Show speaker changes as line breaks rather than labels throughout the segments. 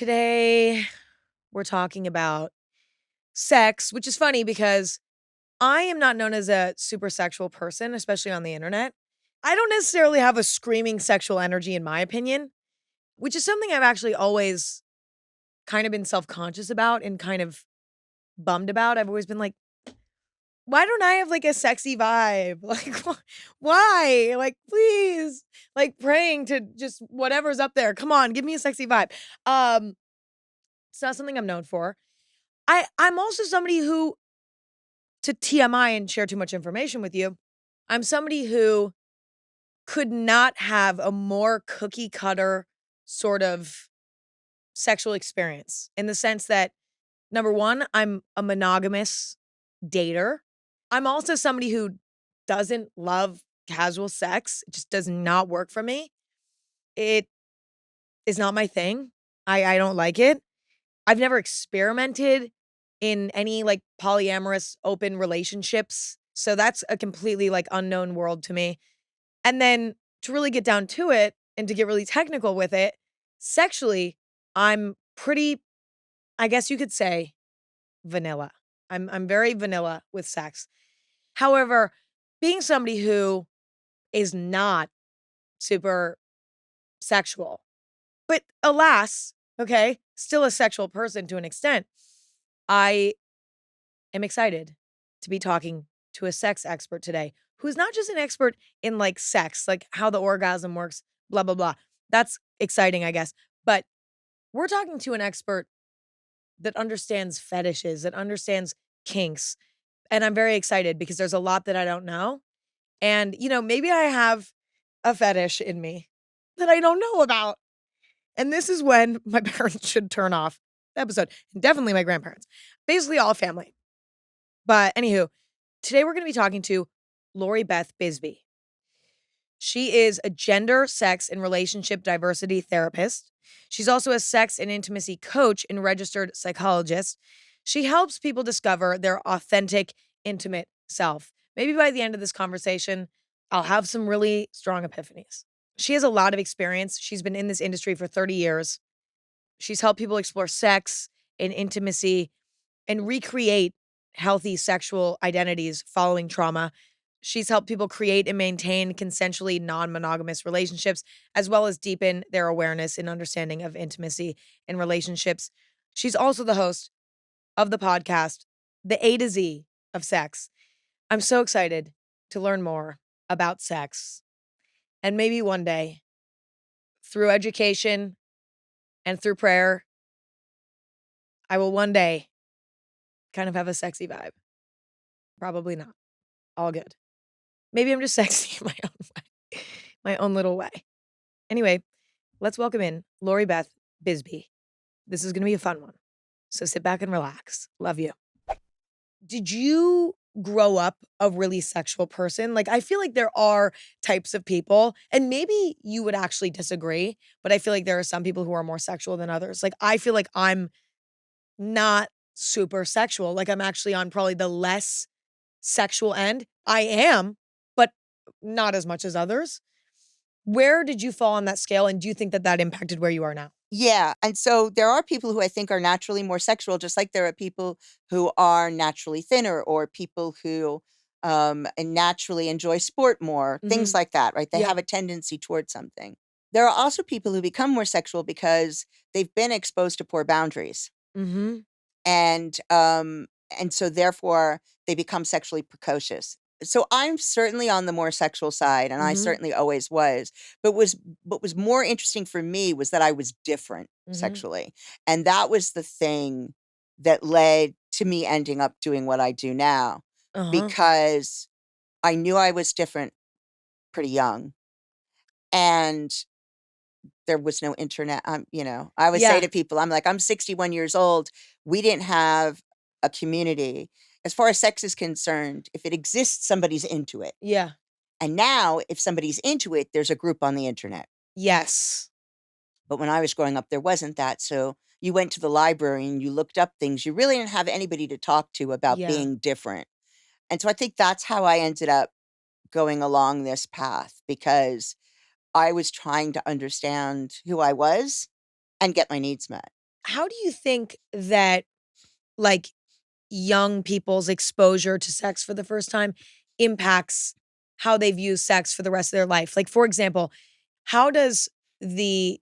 Today, we're talking about sex, which is funny because I am not known as a super sexual person, especially on the internet. I don't necessarily have a screaming sexual energy, in my opinion, which is something I've actually always kind of been self conscious about and kind of bummed about. I've always been like, why don't I have like a sexy vibe? Like, why? Like, please, like praying to just whatever's up there. Come on, give me a sexy vibe. Um, it's not something I'm known for. I'm also somebody who, to TMI and share too much information with you, I'm somebody who could not have a more cookie cutter sort of sexual experience in the sense that number one, I'm a monogamous dater. I'm also somebody who doesn't love casual sex. It just does not work for me. It is not my thing. I don't like it. I've never experimented in any like polyamorous open relationships. So that's a completely like unknown world to me. And then to really get down to it and to get really technical with it, sexually, I'm pretty, I guess you could say, vanilla. I'm very vanilla with sex. However, being somebody who is not super sexual, but alas, okay, still a sexual person to an extent, I am excited to be talking to a sex expert today who's not just an expert in like sex, like how the orgasm works, blah, blah, blah. That's exciting, I guess. But we're talking to an expert that understands fetishes, that understands kinks. And I'm very excited because there's a lot that I don't know. And, maybe I have a fetish in me that I don't know about. And this is when my parents should turn off the episode. And definitely my grandparents. Basically all family. But anywho, today we're going to be talking to Lori Beth Bisbey. She is a gender, sex, and relationship diversity therapist. She's also a sex and intimacy coach and registered psychologist. She helps people discover their authentic, intimate self. Maybe by the end of this conversation, I'll have some really strong epiphanies. She has a lot of experience. She's been in this industry for 30 years. She's helped people explore sex and intimacy and recreate healthy sexual identities following trauma. She's helped people create and maintain consensually non-monogamous relationships, as well as deepen their awareness and understanding of intimacy in relationships. She's also the host of the podcast, The A to Z of Sex. I'm so excited to learn more about sex. And maybe one day, through education and through prayer, I will one day kind of have a sexy vibe. Probably not. All good. Maybe I'm just sexy in my own way, my own little way. Anyway, let's welcome in Lori Beth Bisbey. This is going to be a fun one. So sit back and relax. Love you. Did you grow up a really sexual person? Like, I feel like there are types of people, and maybe you would actually disagree, but I feel like there are some people who are more sexual than others. Like, I feel like I'm not super sexual. Like, I'm actually on probably the less sexual end. I am, but not as much as others. Where did you fall on that scale? And do you think that that impacted where you are now?
Yeah. And so there are people who I think are naturally more sexual, just like there are people who are naturally thinner or people who and naturally enjoy sport more, things like that, right? They
Yeah.
have a tendency towards something. There are also people who become more sexual because they've been exposed to poor boundaries.
Mm-hmm.
And um, and so therefore they become sexually precocious. So I'm certainly on the more sexual side, and I
Mm-hmm.
certainly always was. But what was more interesting for me was that I was different
Mm-hmm.
sexually. And that was the thing that led to me ending up doing what I do now,
Uh-huh.
because I knew I was different pretty young. And there was no internet. I always say
Yeah.
to people, I'm like, I'm 61 years old. We didn't have a community. As far as sex is concerned, if it exists, somebody's into it.
Yeah.
And now, if somebody's into it, there's a group on the internet.
Yes.
But when I was growing up, there wasn't that. So you went to the library and you looked up things. You really didn't have anybody to talk to about
Yeah.
being different. And so I think that's how I ended up going along this path, because I was trying to understand who I was and get my needs met.
how do you think that, like, young people's exposure to sex for the first time impacts how they view sex for the rest of their life? Like, for example, how does the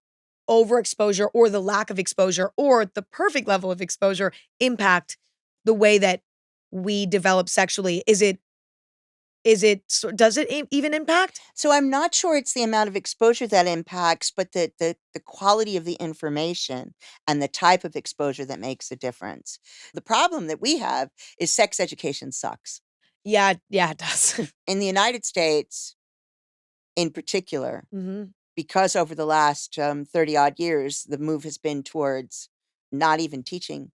overexposure or the lack of exposure or the perfect level of exposure impact the way that we develop sexually? Does it even impact?
So I'm not sure it's the amount of exposure that impacts, but the quality of the information and the type of exposure that makes a difference. The problem that we have is sex education sucks.
Yeah, yeah, it does.
In the United States, in particular,
Mhm.
because over the last 30 odd years, the move has been towards not even teaching,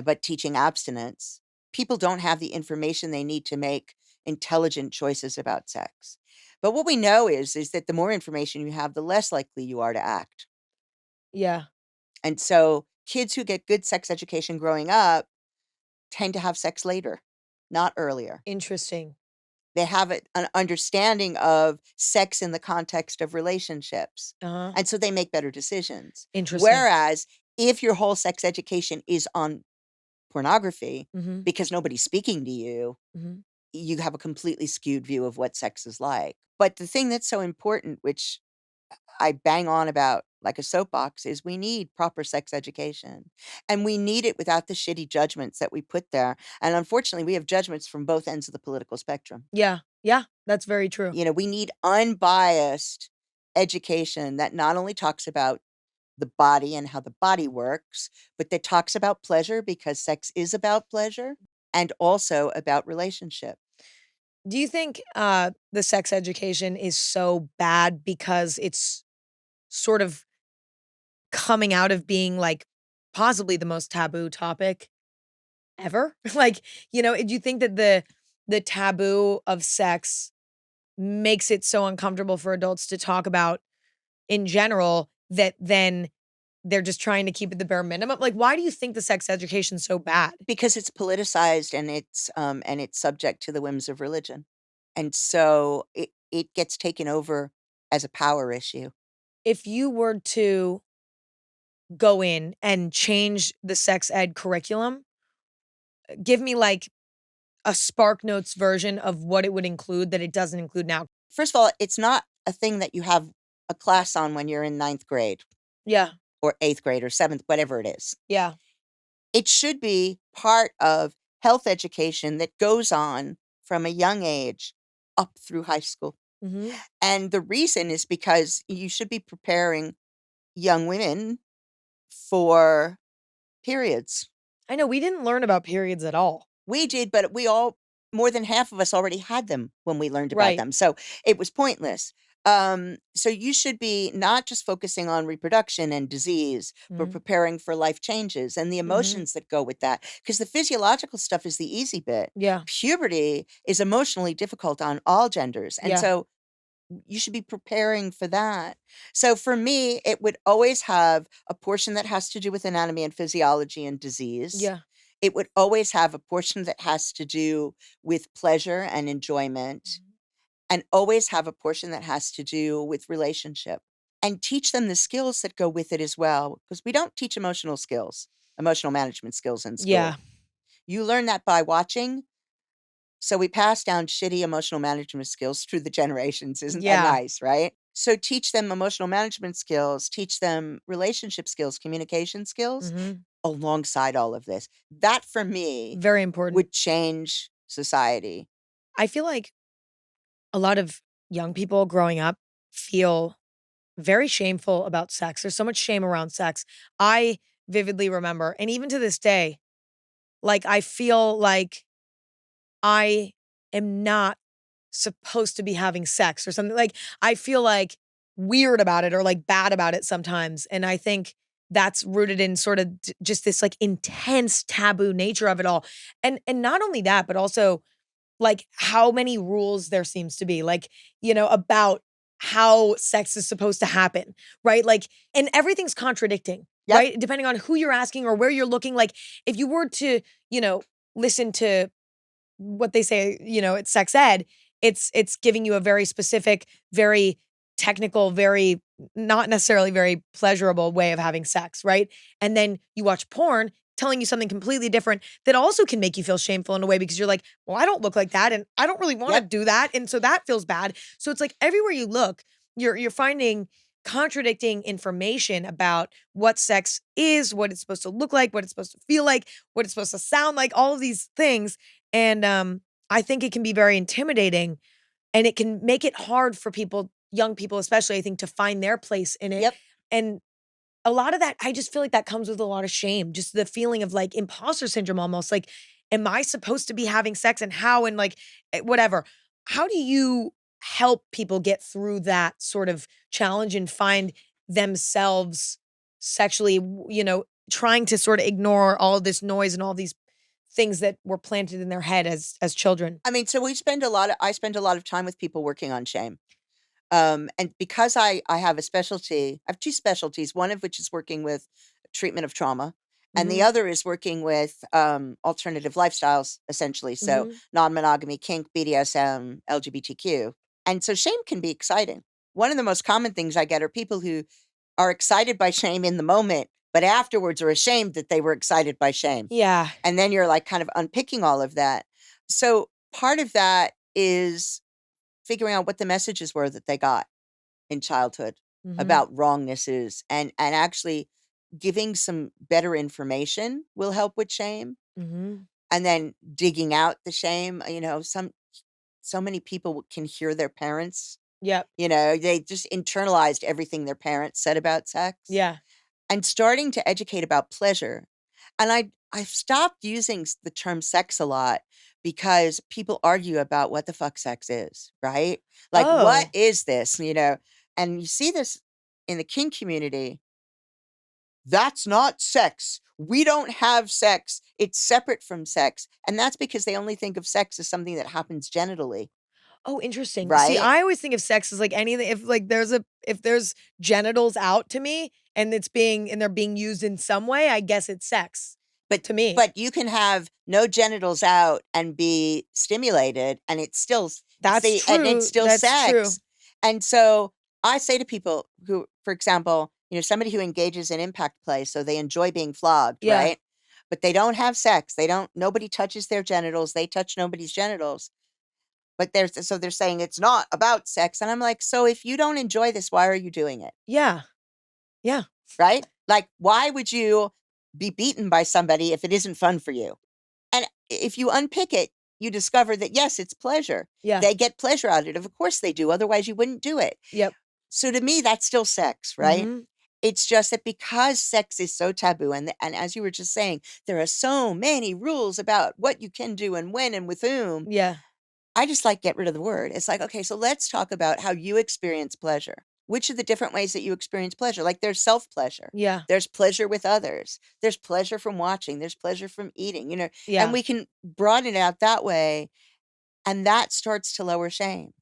but teaching abstinence. People don't have the information they need to make intelligent choices about sex. But what we know is that the more information you have, the less likely you are to act.
Yeah,
And so kids who get good sex education growing up tend to have sex later, not earlier.
interesting.
They have an understanding of sex in the context of relationships,
Uh-huh.
and so they make better decisions.
Interesting.
Whereas if your whole sex education is on pornography
Mhm,
because nobody's speaking to you,
mhm.
you have a completely skewed view of what sex is like. But the thing that's so important, which I bang on about like a soapbox, is we need proper sex education. And we need it without the shitty judgments that we put there. And unfortunately, we have judgments from both ends of the political spectrum.
Yeah, yeah, that's very true.
You know, we need unbiased education that not only talks about the body and how the body works, but that talks about pleasure because sex is about pleasure and also about relationship.
Do you think, the sex education is so bad because it's sort of coming out of being, like, possibly the most taboo topic ever? Like, do you think that the taboo of sex makes it so uncomfortable for adults to talk about in general that then they're just trying to keep it the bare minimum? Like, why do you think the sex education's so bad?
Because it's politicized and it's subject to the whims of religion. And so it gets taken over as a power issue.
If you were to go in and change the sex ed curriculum, give me, like, a Spark Notes version of what it would include that it doesn't include now.
First of all, it's not a thing that you have a class on when you're in ninth grade
Yeah,
or eighth grade or seventh, whatever it is.
yeah,
It should be part of health education that goes on from a young age up through high school.
mhm.
And the reason is because you should be preparing young women for periods.
I know, we didn't learn about periods at all.
We did, but we all more than half of us already had them when we learned about
Right.
them, so it was pointless. So you should be not just focusing on reproduction and disease, but
Mhm,
preparing for life changes and the
mhm.
emotions that go with that. Because the physiological stuff is the easy bit.
Yeah,
Puberty is emotionally difficult on all genders, and
yeah,
so you should be preparing for that. So for me, it would always have a portion that has to do with anatomy and physiology and disease.
yeah.
It would always have a portion that has to do with pleasure and enjoyment,
Mhm.
and always have a portion that has to do with relationship, and teach them the skills that go with it as well. Because we don't teach emotional skills, emotional management skills in
Yeah,
school. You learn that by watching, so we pass down shitty emotional management skills through the generations. Isn't that
yeah.
nice, right? So teach them emotional management skills, teach them relationship skills, communication skills
Mhm.
alongside all of this. That for me
Very important.
would change society.
I feel like a lot of young people growing up feel very shameful about sex. There's so much shame around sex. I vividly remember, and even to this day, like, I feel like I am not supposed to be having sex or something. Like, I feel, like, weird about it or, like, bad about it sometimes, and I think that's rooted in sort of just this, like, intense taboo nature of it all. And not only that, but also, like, how many rules there seems to be, like, about how sex is supposed to happen, right? Like, and everything's contradicting,
Yep.
right? Depending on who you're asking or where you're looking. Like, if you were to, listen to what they say, it's sex ed, it's giving you a very specific, very technical, very not necessarily very pleasurable way of having sex, right? And then you watch porn telling you something completely different that also can make you feel shameful in a way because you're like, well, I don't look like that and I don't really want to
Yep.
do that. And so that feels bad. So it's like everywhere you look, you're finding contradicting information about what sex is, what it's supposed to look like, what it's supposed to feel like, what it's supposed to sound like, all of these things. And I think it can be very intimidating and it can make it hard for people, young people especially, I think, to find their place in it.
Yep.
And a lot of that, I just feel like that comes with a lot of shame, just the feeling of like imposter syndrome almost. Like, am I supposed to be having sex and how and like whatever? How do you help people get through that sort of challenge and find themselves sexually, trying to sort of ignore all of this noise and all these things that were planted in their head as children?
I mean, so I spend a lot of time with people working on shame. And because I have a specialty, I have two specialties, one of which is working with treatment of trauma, and the
Mhm.
other is working with alternative lifestyles, essentially. So
Mhm.
non-monogamy, kink, BDSM, LGBTQ. And so shame can be exciting. One of the most common things I get are people who are excited by shame in the moment, but afterwards are ashamed that they were excited by shame.
Yeah.
And then you're like kind of unpicking all of that. So part of that is figuring out what the messages were that they got in childhood
Mhm.
about wrongnesses, and actually giving some better information will help with shame,
Mhm.
and then digging out the shame. So many people can hear their parents,
Yep.
they just internalized everything their parents said about sex,
Yeah.
and starting to educate about pleasure. And I've stopped using the term sex a lot because people argue about what the fuck sex is, right? Like, what
Oh.
is this? And you see this in the kink community. That's not sex. We don't have sex. It's separate from sex. And that's because they only think of sex as something that happens genitally,
Oh, interesting. See,
right?
I always think of sex as like anything if like if there's genitals out to me and they're being used in some way, I guess it's sex
But
to me.
but you can have no genitals out and be stimulated, and
That's
it's
true.
still
That's true.
sex. And so I say to people who, for example, somebody who engages in impact play, so they enjoy being flogged,
Yeah.
right? But they don't have sex. Nobody touches their genitals. They touch nobody's genitals. But they're saying it's not about sex. And I'm like, so if you don't enjoy this, why are you doing it?
Yeah. Yeah.
Right? Like, why would you be beaten by somebody if it isn't fun for you? And if you unpick it, you discover that yes, it's pleasure.
Yeah.
They get pleasure out of it. Of course they do. Otherwise, you wouldn't do it.
Yep.
So to me, that's still sex, right?
Mhm.
It's just that because sex is so taboo, and as you were just saying, there are so many rules about what you can do and when and with whom.
Yeah.
I just like get rid of the word. It's like, okay, so let's talk about how you experience pleasure. Which are the different ways that you experience pleasure? Like there's self pleasure,
Yeah.
there's pleasure with others, there's pleasure from watching, there's pleasure from eating, and
Yeah.
we can broaden it out that way. And that starts to lower shame.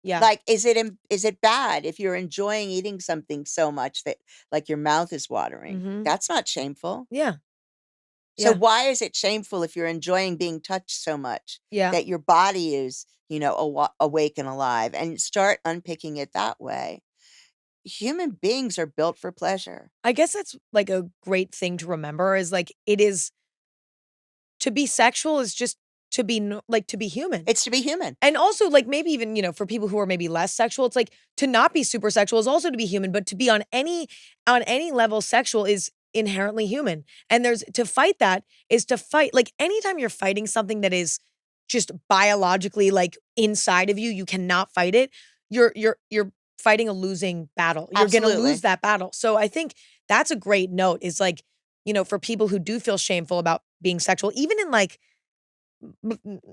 Yeah.
Like, is it bad if you're enjoying eating something so much that like your mouth is watering?
Mhm.
That's not shameful.
Yeah.
So
Yeah.
why is it shameful if you're enjoying being touched so much
Yeah.
that your body is, awake and alive, and start unpicking it that way? Human beings are built for pleasure.
I guess that's like a great thing to remember is like it is to be sexual is just to be like to be human.
It's to be human.
And also, like, maybe even, for people who are maybe less sexual, it's like to not be super sexual is also to be human, but to be on any level sexual is inherently human. And there's to fight that is to fight like anytime you're fighting something that is just biologically like inside of you, you cannot fight it. You're fighting a losing battle. You're gonna lose
Absolutely.
that battle. So I think that's a great note is like, for people who do feel shameful about being sexual, even in like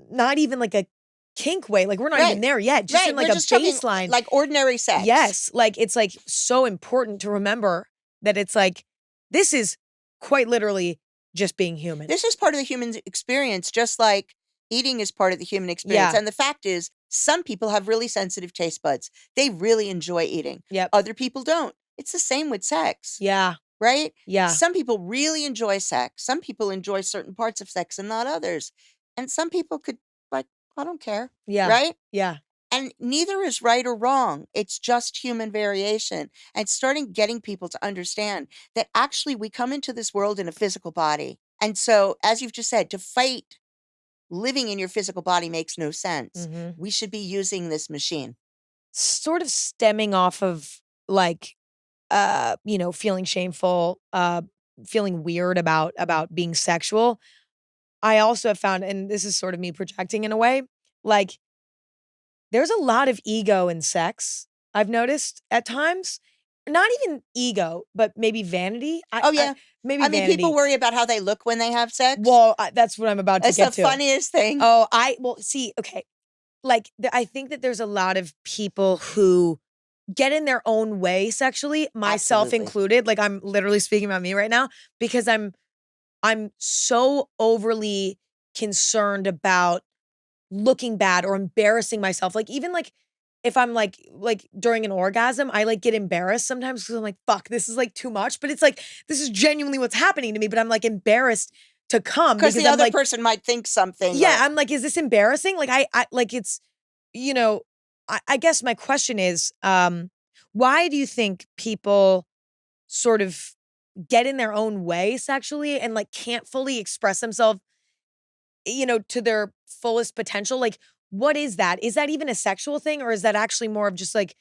not even like a kink way, like, we're not even
Right.
there yet, just
Right.
in like
We're
a
just talking
baseline.
like ordinary sex.
Yes, like, it's, like, so important to remember that it's, like, this is quite literally just being human.
This is part of the human experience, just like eating is part of the human experience.
Yeah.
And the fact is, some people have really sensitive taste buds. They really enjoy eating.
Yep.
Other people don't. It's the same with sex,
Yeah.
right?
Yeah.
Some people really enjoy sex. Some people enjoy certain parts of sex and not others. And some people could, like, I don't care,
Yeah.
right?
Yeah.
And neither is right or wrong. It's just human variation. And starting getting people to understand that actually we come into this world in a physical body. And so, as you've just said, to fight living in your physical body makes no sense.
Mhm.
We should be using this machine.
Sort of stemming off of, like, feeling shameful, feeling weird about being sexual. I also have found, and this is sort of me projecting in a way, like, there's a lot of ego in sex, I've noticed at times. Not even ego, but maybe vanity.
Oh,
I
yeah.
maybe
I mean, people
vanity.
worry about how they look when they have sex.
Well, that's what I'm about to
It's the
get to.
funniest thing.
Oh, see, okay. Like, I think that there's a lot of people who get in their own way sexually, myself
Absolutely.
included. Like, I'm literally speaking about me right now because I'm so overly concerned about looking bad or embarrassing myself. Like, even like if I'm like during an orgasm, I like get embarrassed sometimes because I'm like, fuck, this is like too much. But it's like this is genuinely what's happening to me. But I'm like embarrassed to come
Because
because
the
I'm
other
like,
person might think something
yeah,
or
I'm like, is this embarrassing? Like I like it's, you know, I guess my question is, why do you think people sort of get in their own way sexually and like can't fully express themselves, to their fullest potential? Like, what is that? Is that even a sexual thing, or is that actually more of just like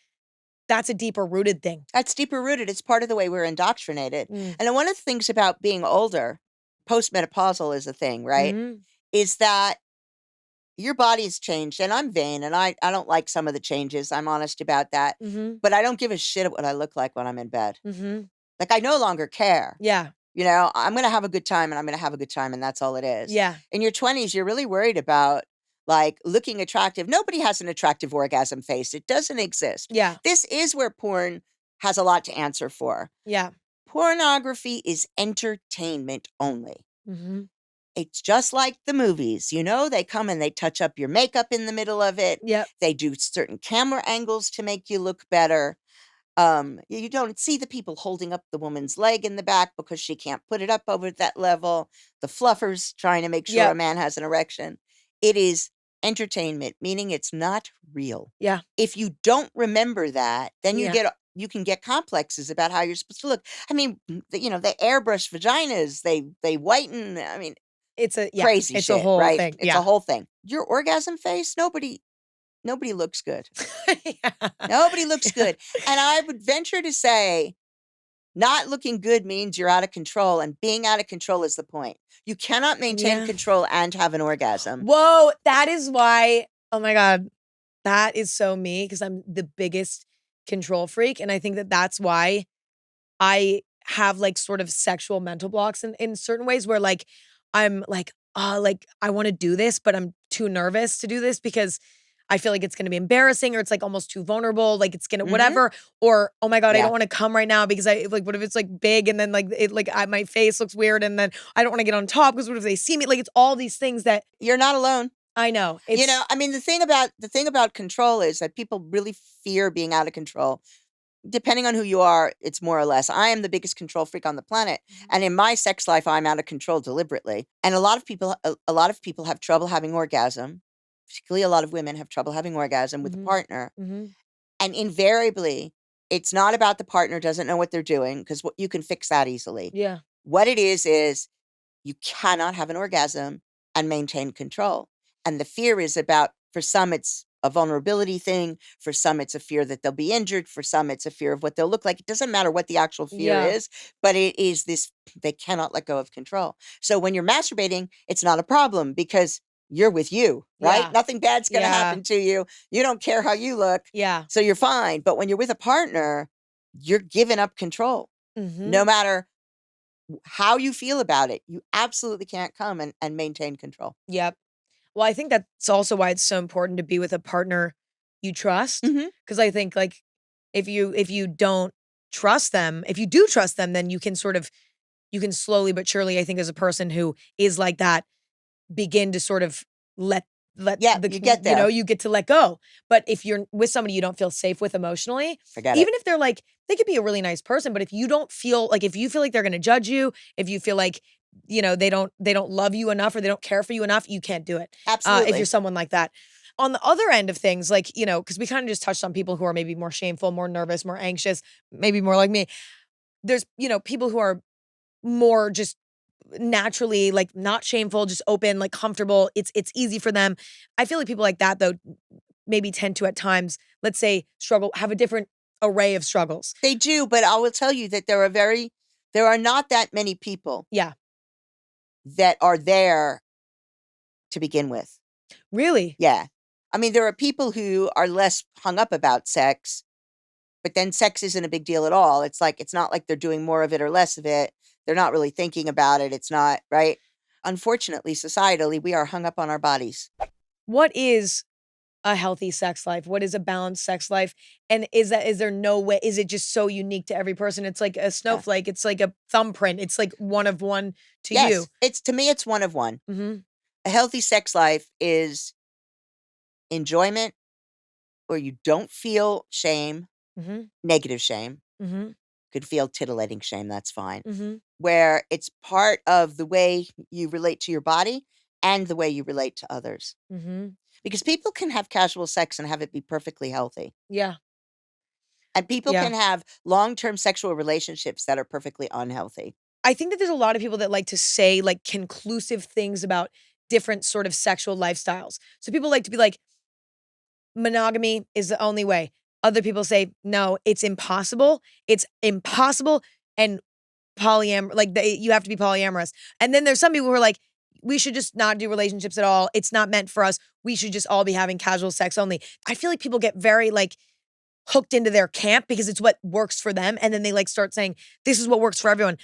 that's a deeper rooted thing?
that's deeper rooted. It's part of the way we're indoctrinated.
Mm.
And one of the things about being older, postmenopausal is a thing, right?
Mhm.
Is that your body's changed. And I'm vain and I don't like some of the changes. I'm honest about that.
Mhm.
But I don't give a shit what I look like when I'm in bed.
Mhm.
Like I no longer care.
Yeah.
I'm going to have a good time and I'm going to have a good time and that's all it is.
Yeah.
In your 20s, you're really worried about like looking attractive. Nobody has an attractive orgasm face. It doesn't exist.
Yeah.
This is where porn has a lot to answer for.
Yeah.
Pornography is entertainment only.
Mhm.
It's just like the movies, they come and they touch up your makeup in the middle of it.
Yep.
They do certain camera angles to make you look better. You don't see the people holding up the woman's leg in the back because she can't put it up over that level. The fluffers trying to make sure a
Yep.
man has an erection. It is entertainment, meaning it's not real.
Yeah.
If you don't remember that, then
Yeah.
you can get complexes about how you're supposed to look. I mean, they airbrush vaginas, they whiten. I mean, crazy
It's a
shit,
whole
right?
thing.
It's a
Yeah.
whole thing. Your orgasm face, nobody looks good.
Yeah.
Nobody looks
Yeah.
good. And I would venture to say not looking good means you're out of control, and being out of control is the point. You cannot maintain
Yeah.
control and have an orgasm.
Whoa, that is why, oh my God, that is so me because I'm the biggest control freak. And I think that that's why I have like sort of sexual mental blocks in certain ways where like I'm like, oh, like I want to do this, but I'm too nervous to do this because I feel like it's gonna be embarrassing or it's like almost too vulnerable, like it's gonna
Mhm.
whatever. Or oh my God, I
Yeah.
don't want to come right now because I like what if it's like big and then like my face looks weird and then I don't want to get on top because what if they see me? Like it's all these things that
You're not alone.
I know. It's
I mean, the thing about control is that people really fear being out of control. Depending on who you are, it's more or less. I am the biggest control freak on the planet, and in my sex life, I'm out of control deliberately. And a lot of people have trouble having orgasm. Particularly, a lot of women have trouble having orgasm with a
Mhm.
partner,
Mhm.
and invariably, it's not about the partner doesn't know what they're doing because you can fix that easily.
Yeah.
What it is you cannot have an orgasm and maintain control. And the fear is about, for some, it's a vulnerability thing. For some, it's a fear that they'll be injured. For some, it's a fear of what they'll look like. It doesn't matter what the actual fear
Yeah.
is, but it is this they cannot let go of control. So when you're masturbating, it's not a problem because you're with you, right?
Yeah.
Nothing bad's going to
Yeah.
happen to you. You don't care how you look.
Yeah.
So you're fine. But when you're with a partner, you're giving up control. No
Mhm.
matter how you feel about it, you absolutely can't come and maintain control.
Yep. Well, I think that's also why it's so important to be with a partner you trust.
Mhm.
Because I think like if you don't trust them, if you do trust them, then you can slowly but surely, I think, as a person who is like that, begin to sort of let
Yeah,
the
you get there.
you get to let go. But if you're with somebody you don't feel safe with emotionally,
Forget it.
even if they're like they could be a really nice person, but if you don't feel like if you feel like they're going to judge you, if you feel like they don't love you enough or they don't care for you enough, you can't do it. If you're
Absolutely.
someone like that. On the other end of things, like, because we kind of just touched on people who are maybe more shameful, more nervous, more anxious, maybe more like me. There's, people who are more just naturally like not shameful, just open, like comfortable. It's easy for them. I feel like people like that though maybe tend to at times, let's say, struggle, have a different array of struggles.
They do, but I will tell you that there are not that many people
Yeah.
that are there to begin with.
Really?
Yeah. I mean, there are people who are less hung up about sex, but then sex isn't a big deal at all. It's not like they're doing more of it or less of it. They're not really thinking about it. It's not, right? Unfortunately, societally, we are hung up on our bodies.
What is a healthy sex life? What is a balanced sex life? And is there no way, is it just so unique to every person? It's like a
Yeah.
snowflake. It's like a thumbprint. It's like one of one to you.
Yes, to me, it's one of one.
Mhm.
A healthy sex life is enjoyment where you don't feel shame,
Mhm.
negative shame.
Mhm.
Could feel titillating shame, that's fine.
Mhm.
Where it's part of the way you relate to your body and the way you relate to others.
Mhm.
Because people can have casual sex and have it be perfectly healthy.
Yeah.
And people
Yeah.
can have long-term sexual relationships that are perfectly unhealthy.
I think that there's a lot of people that like to say like conclusive things about different sort of sexual lifestyles. So people like to be like, monogamy is the only way. Other people say, no, it's impossible. It's impossible. And you have to be polyamorous. And then there's some people who are like, we should just not do relationships at all. It's not meant for us. We should just all be having casual sex only. I feel like people get very like hooked into their camp because it's what works for them. And then they like start saying, this is what works for everyone.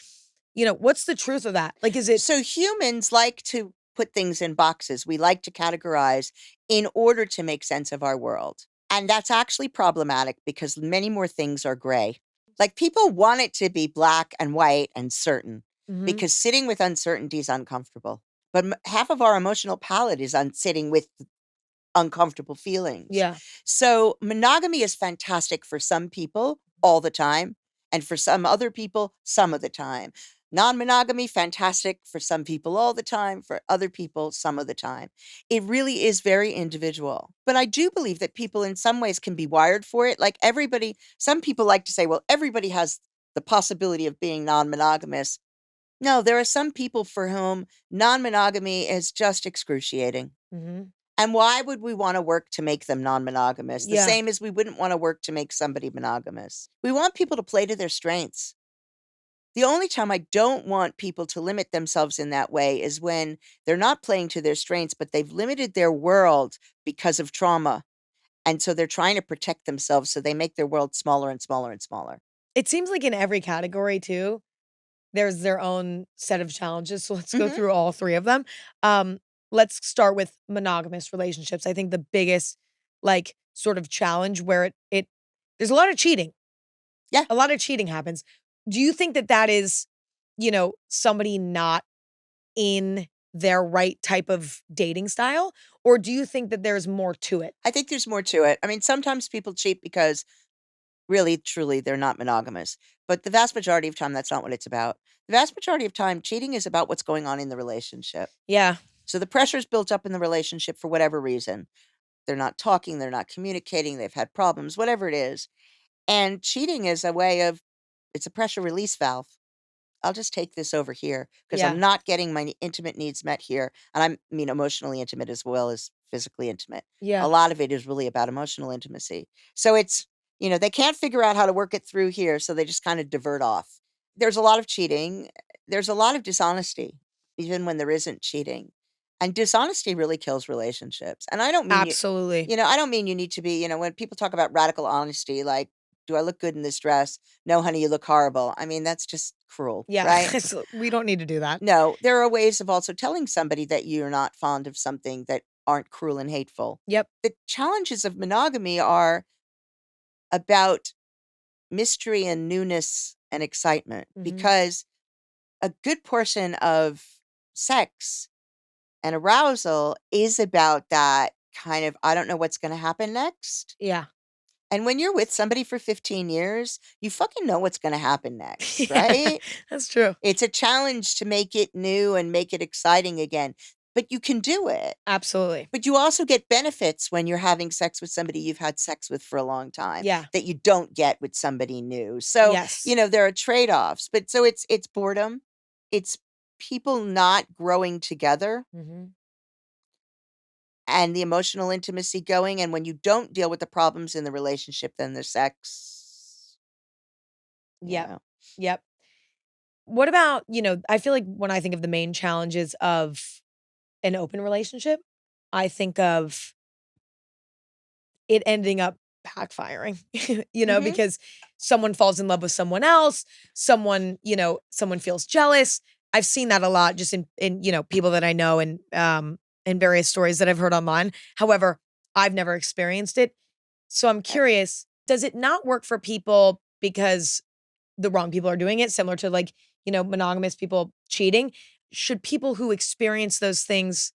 What's the truth of that? Like, is it?
So humans like to put things in boxes. We like to categorize in order to make sense of our world. And that's actually problematic because many more things are gray. Like people want it to be black and white and certain
Mhm.
because sitting with uncertainty is uncomfortable. But half of our emotional palette is on sitting with uncomfortable feelings.
Yeah.
So monogamy is fantastic for some people all the time, and for some other people, some of the time. Non-monogamy, fantastic for some people all the time, for other people, some of the time. It really is very individual. But I do believe that people in some ways can be wired for it. Like everybody, some people like to say, well, everybody has the possibility of being non-monogamous. No, there are some people for whom non-monogamy is just excruciating.
Mhm.
And why would we wanna work to make them non-monogamous? The
Yeah.
same as we wouldn't wanna work to make somebody monogamous. We want people to play to their strengths. The only time I don't want people to limit themselves in that way is when they're not playing to their strengths, but they've limited their world because of trauma, and so they're trying to protect themselves, so they make their world smaller and smaller and smaller.
It seems like in every category too, there's their own set of challenges. So let's go
Mhm.
through all three of them. Um, let's start with monogamous relationships. I think the biggest like sort of challenge where it there's a lot of cheating.
Yeah.
A lot of cheating happens. Do you think that that is, somebody not in their right type of dating style? Or do you think that there's more to it?
I think there's more to it. I mean, sometimes people cheat because really, truly, they're not monogamous. But the vast majority of time, that's not what it's about. The vast majority of time, cheating is about what's going on in the relationship.
Yeah.
So the pressure's built up in the relationship for whatever reason. They're not talking, they're not communicating, they've had problems, whatever it is. And cheating is a way of, it's a pressure release valve. I'll just take this over here because
Yeah.
I'm not getting my intimate needs met here. And I mean, emotionally intimate as well as physically intimate. A
Yeah.
lot of it is really about emotional intimacy. So it's, they can't figure out how to work it through here. So they just kind of divert off. There's a lot of cheating. There's a lot of dishonesty, even when there isn't cheating. And dishonesty really kills relationships. And I don't mean
Absolutely.
I don't mean you need to be, when people talk about radical honesty, like, do I look good in this dress? No, honey, you look horrible. I mean, that's just cruel,
Yeah.
right?
We don't need to do that.
No, there are ways of also telling somebody that you're not fond of something that aren't cruel and hateful.
Yep.
The challenges of monogamy are about mystery and newness and excitement
Mhm.
because a good portion of sex and arousal is about that kind of, I don't know what's going to happen next.
Yeah.
And when you're with somebody for 15 years, you fucking know what's going to happen next,
Yeah.
right?
That's true.
It's a challenge to make it new and make it exciting again. but you can do it.
Absolutely.
But you also get benefits when you're having sex with somebody you've had sex with for a long time
Yeah.
that you don't get with somebody new. So,
Yes.
there are trade-offs. But so it's boredom. It's people not growing together
Mhm.
and the emotional intimacy going. And when you don't deal with the problems in the relationship, then the sex, you
Yep.
know.
Yep. What about, I feel like when I think of the main challenges of an open relationship, I think of it ending up backfiring,
Mhm.
because someone falls in love with someone else, someone feels jealous. I've seen that a lot just in people that I know and in various stories that I've heard online. However, I've never experienced it. So I'm
Okay.
curious, does it not work for people because the wrong people are doing it, similar to like, monogamous people cheating? Should people who experience those things,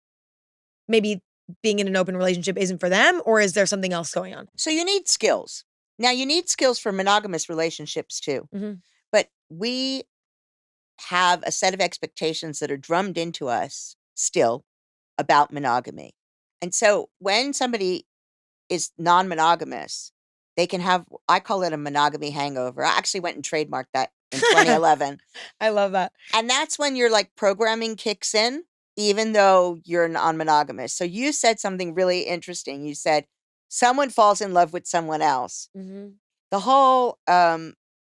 maybe being in an open relationship isn't for them, or is there something else going on?
So you need skills. Now you need skills for monogamous relationships too.
Mhm.
But we have a set of expectations that are drummed into us still about monogamy. And so when somebody is non-monogamous, they can have, I call it a monogamy hangover. I actually went and trademarked that in 2011.
I love that.
And that's when your like programming kicks in, even though you're non-monogamous. So you said something really interesting. You said someone falls in love with someone else.
Mhm.
The whole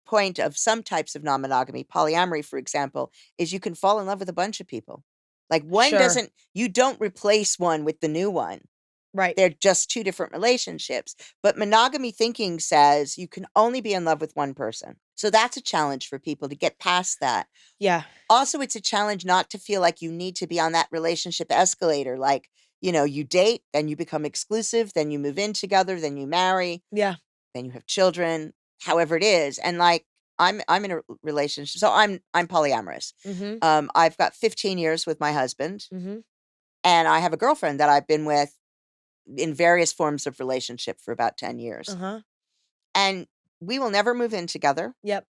point of some types of non-monogamy, polyamory, for example, is you can fall in love with a bunch of people. Like
Sure.
you don't replace one with the new one.
Right.
They're just two different relationships. But monogamy thinking says you can only be in love with one person. So that's a challenge for people to get past that.
Yeah.
Also, it's a challenge not to feel like you need to be on that relationship escalator. Like, you date, then you become exclusive, then you move in together, then you marry,
Yeah.
then you have children, however it is. And like I'm in a relationship. So I'm polyamorous.
Mhm.
I've got 15 years with my husband,
Mhm.
and I have a girlfriend that I've been with in various forms of relationship for about 10 years.
Uh-huh.
And we will never move in together.
Yep.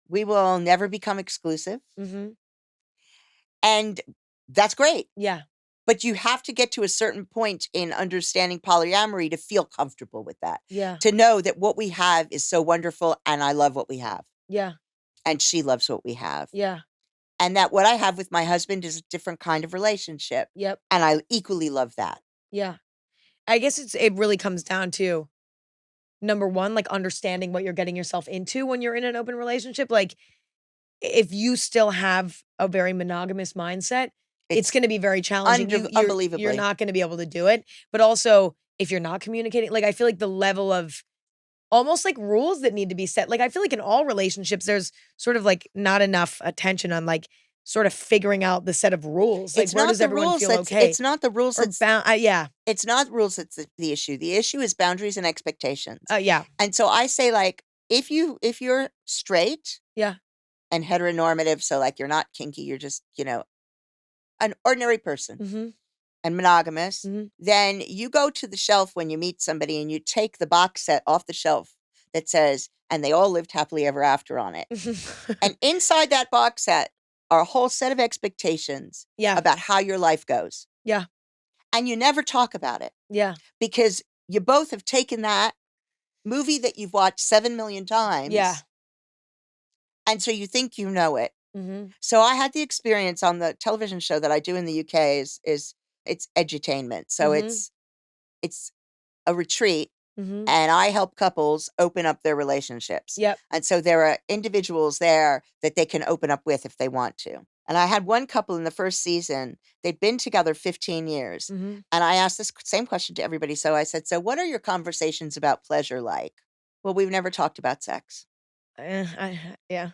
We will never become exclusive.
Mhm.
And that's great.
Yeah.
But you have to get to a certain point in understanding polyamory to feel comfortable with that,
Yeah.
to know that what we have is so wonderful and I love what we have
Yeah.
and she loves what we have.
Yeah.
And that what I have with my husband is a different kind of relationship.
Yep.
And I equally love that.
Yeah. I guess it really comes down to number 1, like understanding what you're getting yourself into when you're in an open relationship. Like if you still have a very monogamous mindset, it's
It's
going to be very challenging. You're
unbelievably.
not going to be able to do it. But also, if you're not communicating, like I feel like the level of almost like rules that need to be set. Like I feel like in all relationships there's sort of like not enough attention on like sort of figuring out the set of rules. Like
It's
where
not
does
the
everyone
rules
feel
that's
okay
it's not the rules
or
that's
bound yeah.
it's not rules that's the issue. The issue is boundaries and expectations.
Yeah.
And so I say like if you're straight
Yeah.
and heteronormative, so like you're not kinky, you're just, an ordinary person
Mhm.
and monogamous,
Mhm.
then you go to the shelf when you meet somebody and you take the box set off the shelf that says, and they all lived happily ever after on it. And inside that box set are a whole set of expectations
Yeah.
about how your life goes.
Yeah.
And you never talk about it
Yeah.
because you both have taken that movie that you've watched 7 million
Yeah.
times. And so you think you know it.
Mhm.
So I had the experience on the television show that I do in the UK is it's edutainment. So
Mhm.
it's a retreat
Mhm.
and I help couples open up their relationships.
Yep.
And so there are individuals there that they can open up with if they want to. And I had one couple in the first season, they'd been together 15 years.
Mhm.
And I asked this same question to everybody. So I said, "So what are your conversations about pleasure like?" "Well, we've never talked about sex."
Yeah.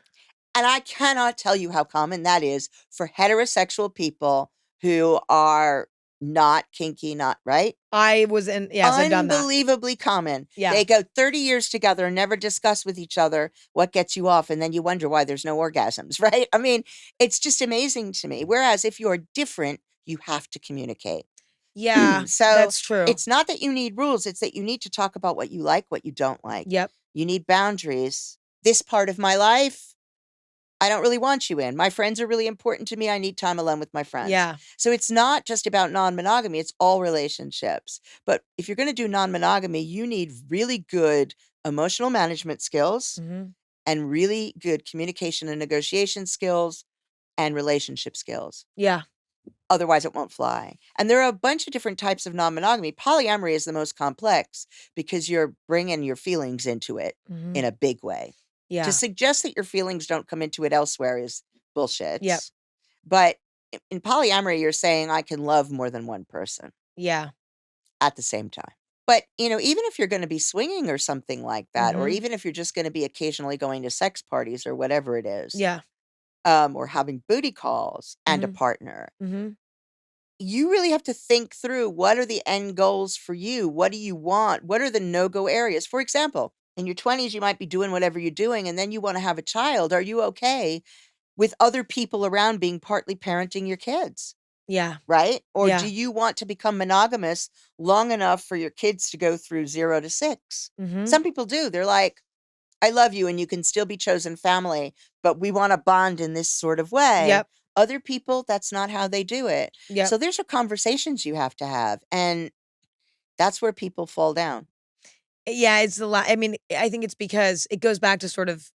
And I cannot tell you how common that is for heterosexual people who are not kinky, not right?
I was in yes, I've done that.
Unbelievably common.
Yeah.
They go 30 years together and never discuss with each other what gets you off, and then you wonder why there's no orgasms, right? I mean, it's just amazing to me. Whereas if you're different, you have to communicate.
Yeah,
So
that's true.
it's not that you need rules, it's that you need to talk about what you like, what you don't like.
Yep.
You need boundaries. This part of my life, I don't really want you in. My friends are really important to me. I need time alone with my friends.
Yeah.
So it's not just about non-monogamy, it's all relationships. But if you're going to do non-monogamy, you need really good emotional management skills
Mhm.
and really good communication and negotiation skills and relationship skills.
Yeah.
Otherwise, it won't fly. And there are a bunch of different types of non-monogamy. Polyamory is the most complex because you're bringing your feelings into it
Mhm.
in a big way. To
Yeah.
suggest that your feelings don't come into it elsewhere is bullshit.
Yep.
But in polyamory, you're saying I can love more than one person
Yeah.
at the same time. But, even if you're going to be swinging or something like that, or
Mhm.
even if you're just going to be occasionally going to sex parties or whatever it is,
Yeah.
or having booty calls and a
Mhm.
partner,
Mhm.
you really have to think through what are the end goals for you? What do you want? What are the no-go areas? For example, in your 20s, you might be doing whatever you're doing, and then you want to have a child. Are you okay with other people around being partly parenting your kids?
Yeah.
Right? Or do
Yeah.
you want to become monogamous long enough for your kids to go through 0 to 6?
Mhm.
Some people do. They're like, I love you and you can still be chosen family, but we want to bond in this sort of way.
Yep.
Other people, that's not how they do it.
Yep.
So there's a conversations you have to have. And that's where people fall down.
Yeah, it's a lot. I mean, I think it's because it goes back to sort of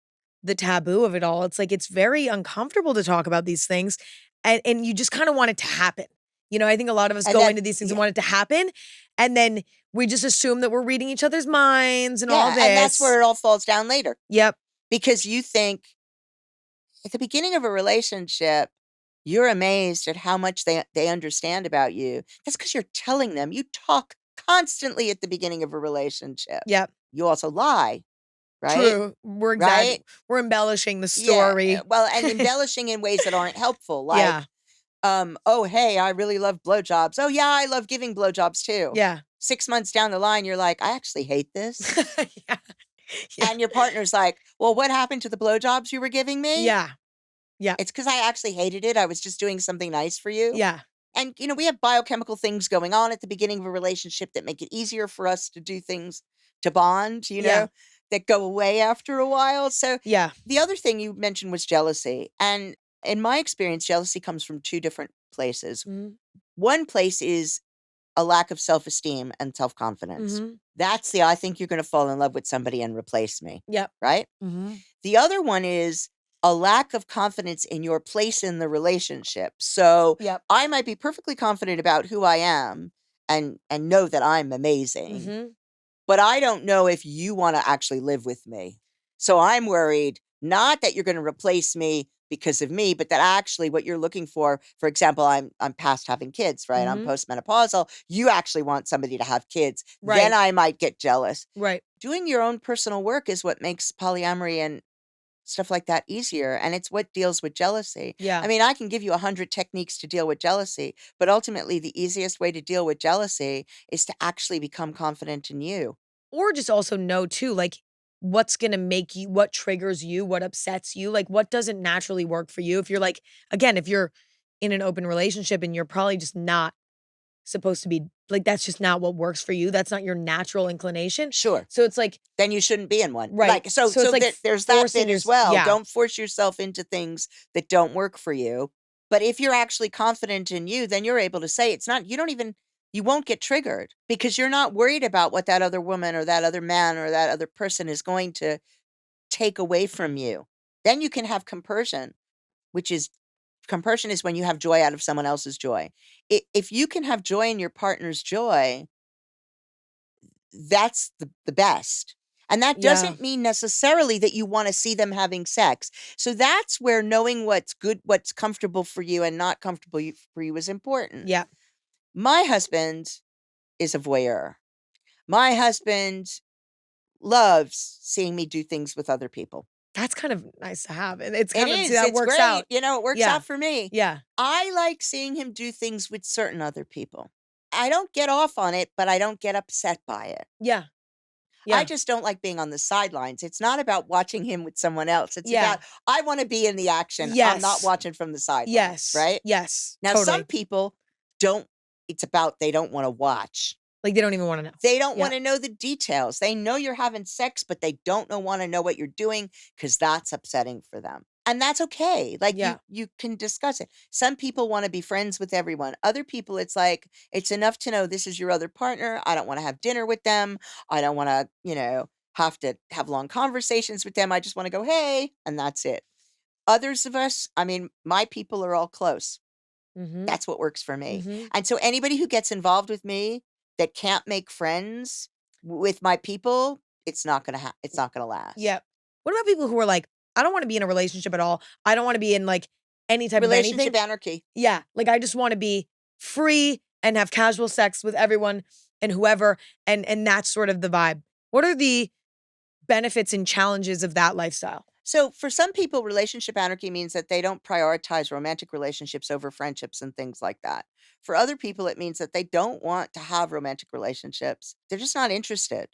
the taboo of it all. It's like it's very uncomfortable to talk about these things, and you just kind of want it to happen. I think a lot of us
And
go
that,
into these things and
yeah,
want it to happen, and then we just assume that we're reading each other's minds and all
yeah. And that's
this.
where it all falls down later
Yep.
because you think at the beginning of a relationship, you're amazed at how much they understand about you. That's because you're telling them. You talk constantly at the beginning of a relationship.
Yep.
You also lie, right?
True.
Right?
We're embellishing the
Yeah.
story.
Well, and embellishing in ways that aren't helpful,
Yeah.
like, oh, hey, I really love blowjobs. Oh, yeah, I love giving blowjobs too.
Yeah.
6 months down the line, you're like, I actually hate this.
Yeah. Yeah.
And your partner's like, well, what happened to the blowjobs you were giving me?
Yeah. Yeah.
It's because I actually hated it. I was just doing something nice for you.
Yeah.
And, we have biochemical things going on at the beginning of a relationship that make it easier for us to do things to bond,
Yeah.
that go away after a while. So
Yeah.
the other thing you mentioned was jealousy. And in my experience, jealousy comes from two different places.
Mhm.
One place is a lack of self-esteem and self-confidence.
Mhm.
That's I think you're going to fall in love with somebody and replace me,
Yep.
right?
Mhm.
The other one is a lack of confidence in your place in the relationship. So
Yep.
I might be perfectly confident about who I am and know that I'm amazing,
Mhm.
but I don't know if you want to actually live with me. So I'm worried not that you're going to replace me because of me, but that actually what you're looking for example, I'm past having kids, right? I'm
Mhm.
postmenopausal. You actually want somebody to have kids. Then
Right.
I might get jealous.
Right.
Doing your own personal work is what makes polyamory and stuff like that easier, and it's what deals with jealousy. I
Yeah.
mean, I can give you 100 techniques to deal with jealousy, but ultimately the easiest way to deal with jealousy is to actually become confident in you.
Or just also know too, like, what's gonna make you what triggers you, what upsets you, like, what doesn't naturally work for you. If you're like again, if you're in an open relationship and you're probably just not supposed to be like, that's just not what works for you, that's not your natural inclination.
Sure.
So it's like
Then you shouldn't be in one.
right.
Like, so
So it's
so
like
that there's that
forcing
bit
your
as well.
yeah.
Don't force yourself into things that don't work for you. But if you're actually confident in you, then you're able to say it's not you won't get triggered because you're not worried about what that other woman or that other man or that other person is going to take away from you. Then you can have compersion, which is compersion is when you have joy out of someone else's joy. If you can have joy in your partner's joy, that's the best. And that
Yeah.
doesn't mean necessarily that you want to see them having sex. So that's where knowing what's good, what's comfortable for you and not comfortable for you is important.
Yeah.
My husband is a voyeur. My husband loves seeing me do things with other people.
That's kind of nice to have, and it's
It
kind of see,
is.
that
It's
works
great.
out.
It works
Yeah.
out for me.
Yeah.
I like seeing him do things with certain other people. I don't get off on it, but I don't get upset by it.
Yeah.
I
Yeah.
just don't like being on the sidelines. It's not about watching him with someone else. It's
Yeah.
about, I want to be in the action. I'm not
Yes.
watching from the sidelines,
Yes.
right?
Yes.
Now, some
Totally.
people don't, it's about they don't want to watch.
Like, they don't even wanna know.
They don't
Yeah.
want to know the details. They know you're having sex, but they don't want to know what you're doing because that's upsetting for them. And that's okay. Like
Yeah.
you can discuss it. Some people want to be friends with everyone. Other people, it's like, it's enough to know this is your other partner. I don't want to have dinner with them. I don't want to, have to have long conversations with them. I just want to go, hey, and that's it. Others of us, I mean, my people are all close.
Mhm.
That's what works for me.
Mhm.
And so anybody who gets involved with me that can't make friends with my people, it's not going to last.
Yep. What about people who are like, "I don't wanna be in a relationship at all. I don't wanna be in, like, any type of anything."
Relationship anarchy.
Yeah, like, I just wanna be free and have casual sex with everyone and whoever, and that's sort of the vibe. What are the benefits and challenges of that lifestyle?
So for some people, relationship anarchy means that they don't prioritize romantic relationships over friendships and things like that. For other people, it means that they don't want to have romantic relationships. They're just not interested.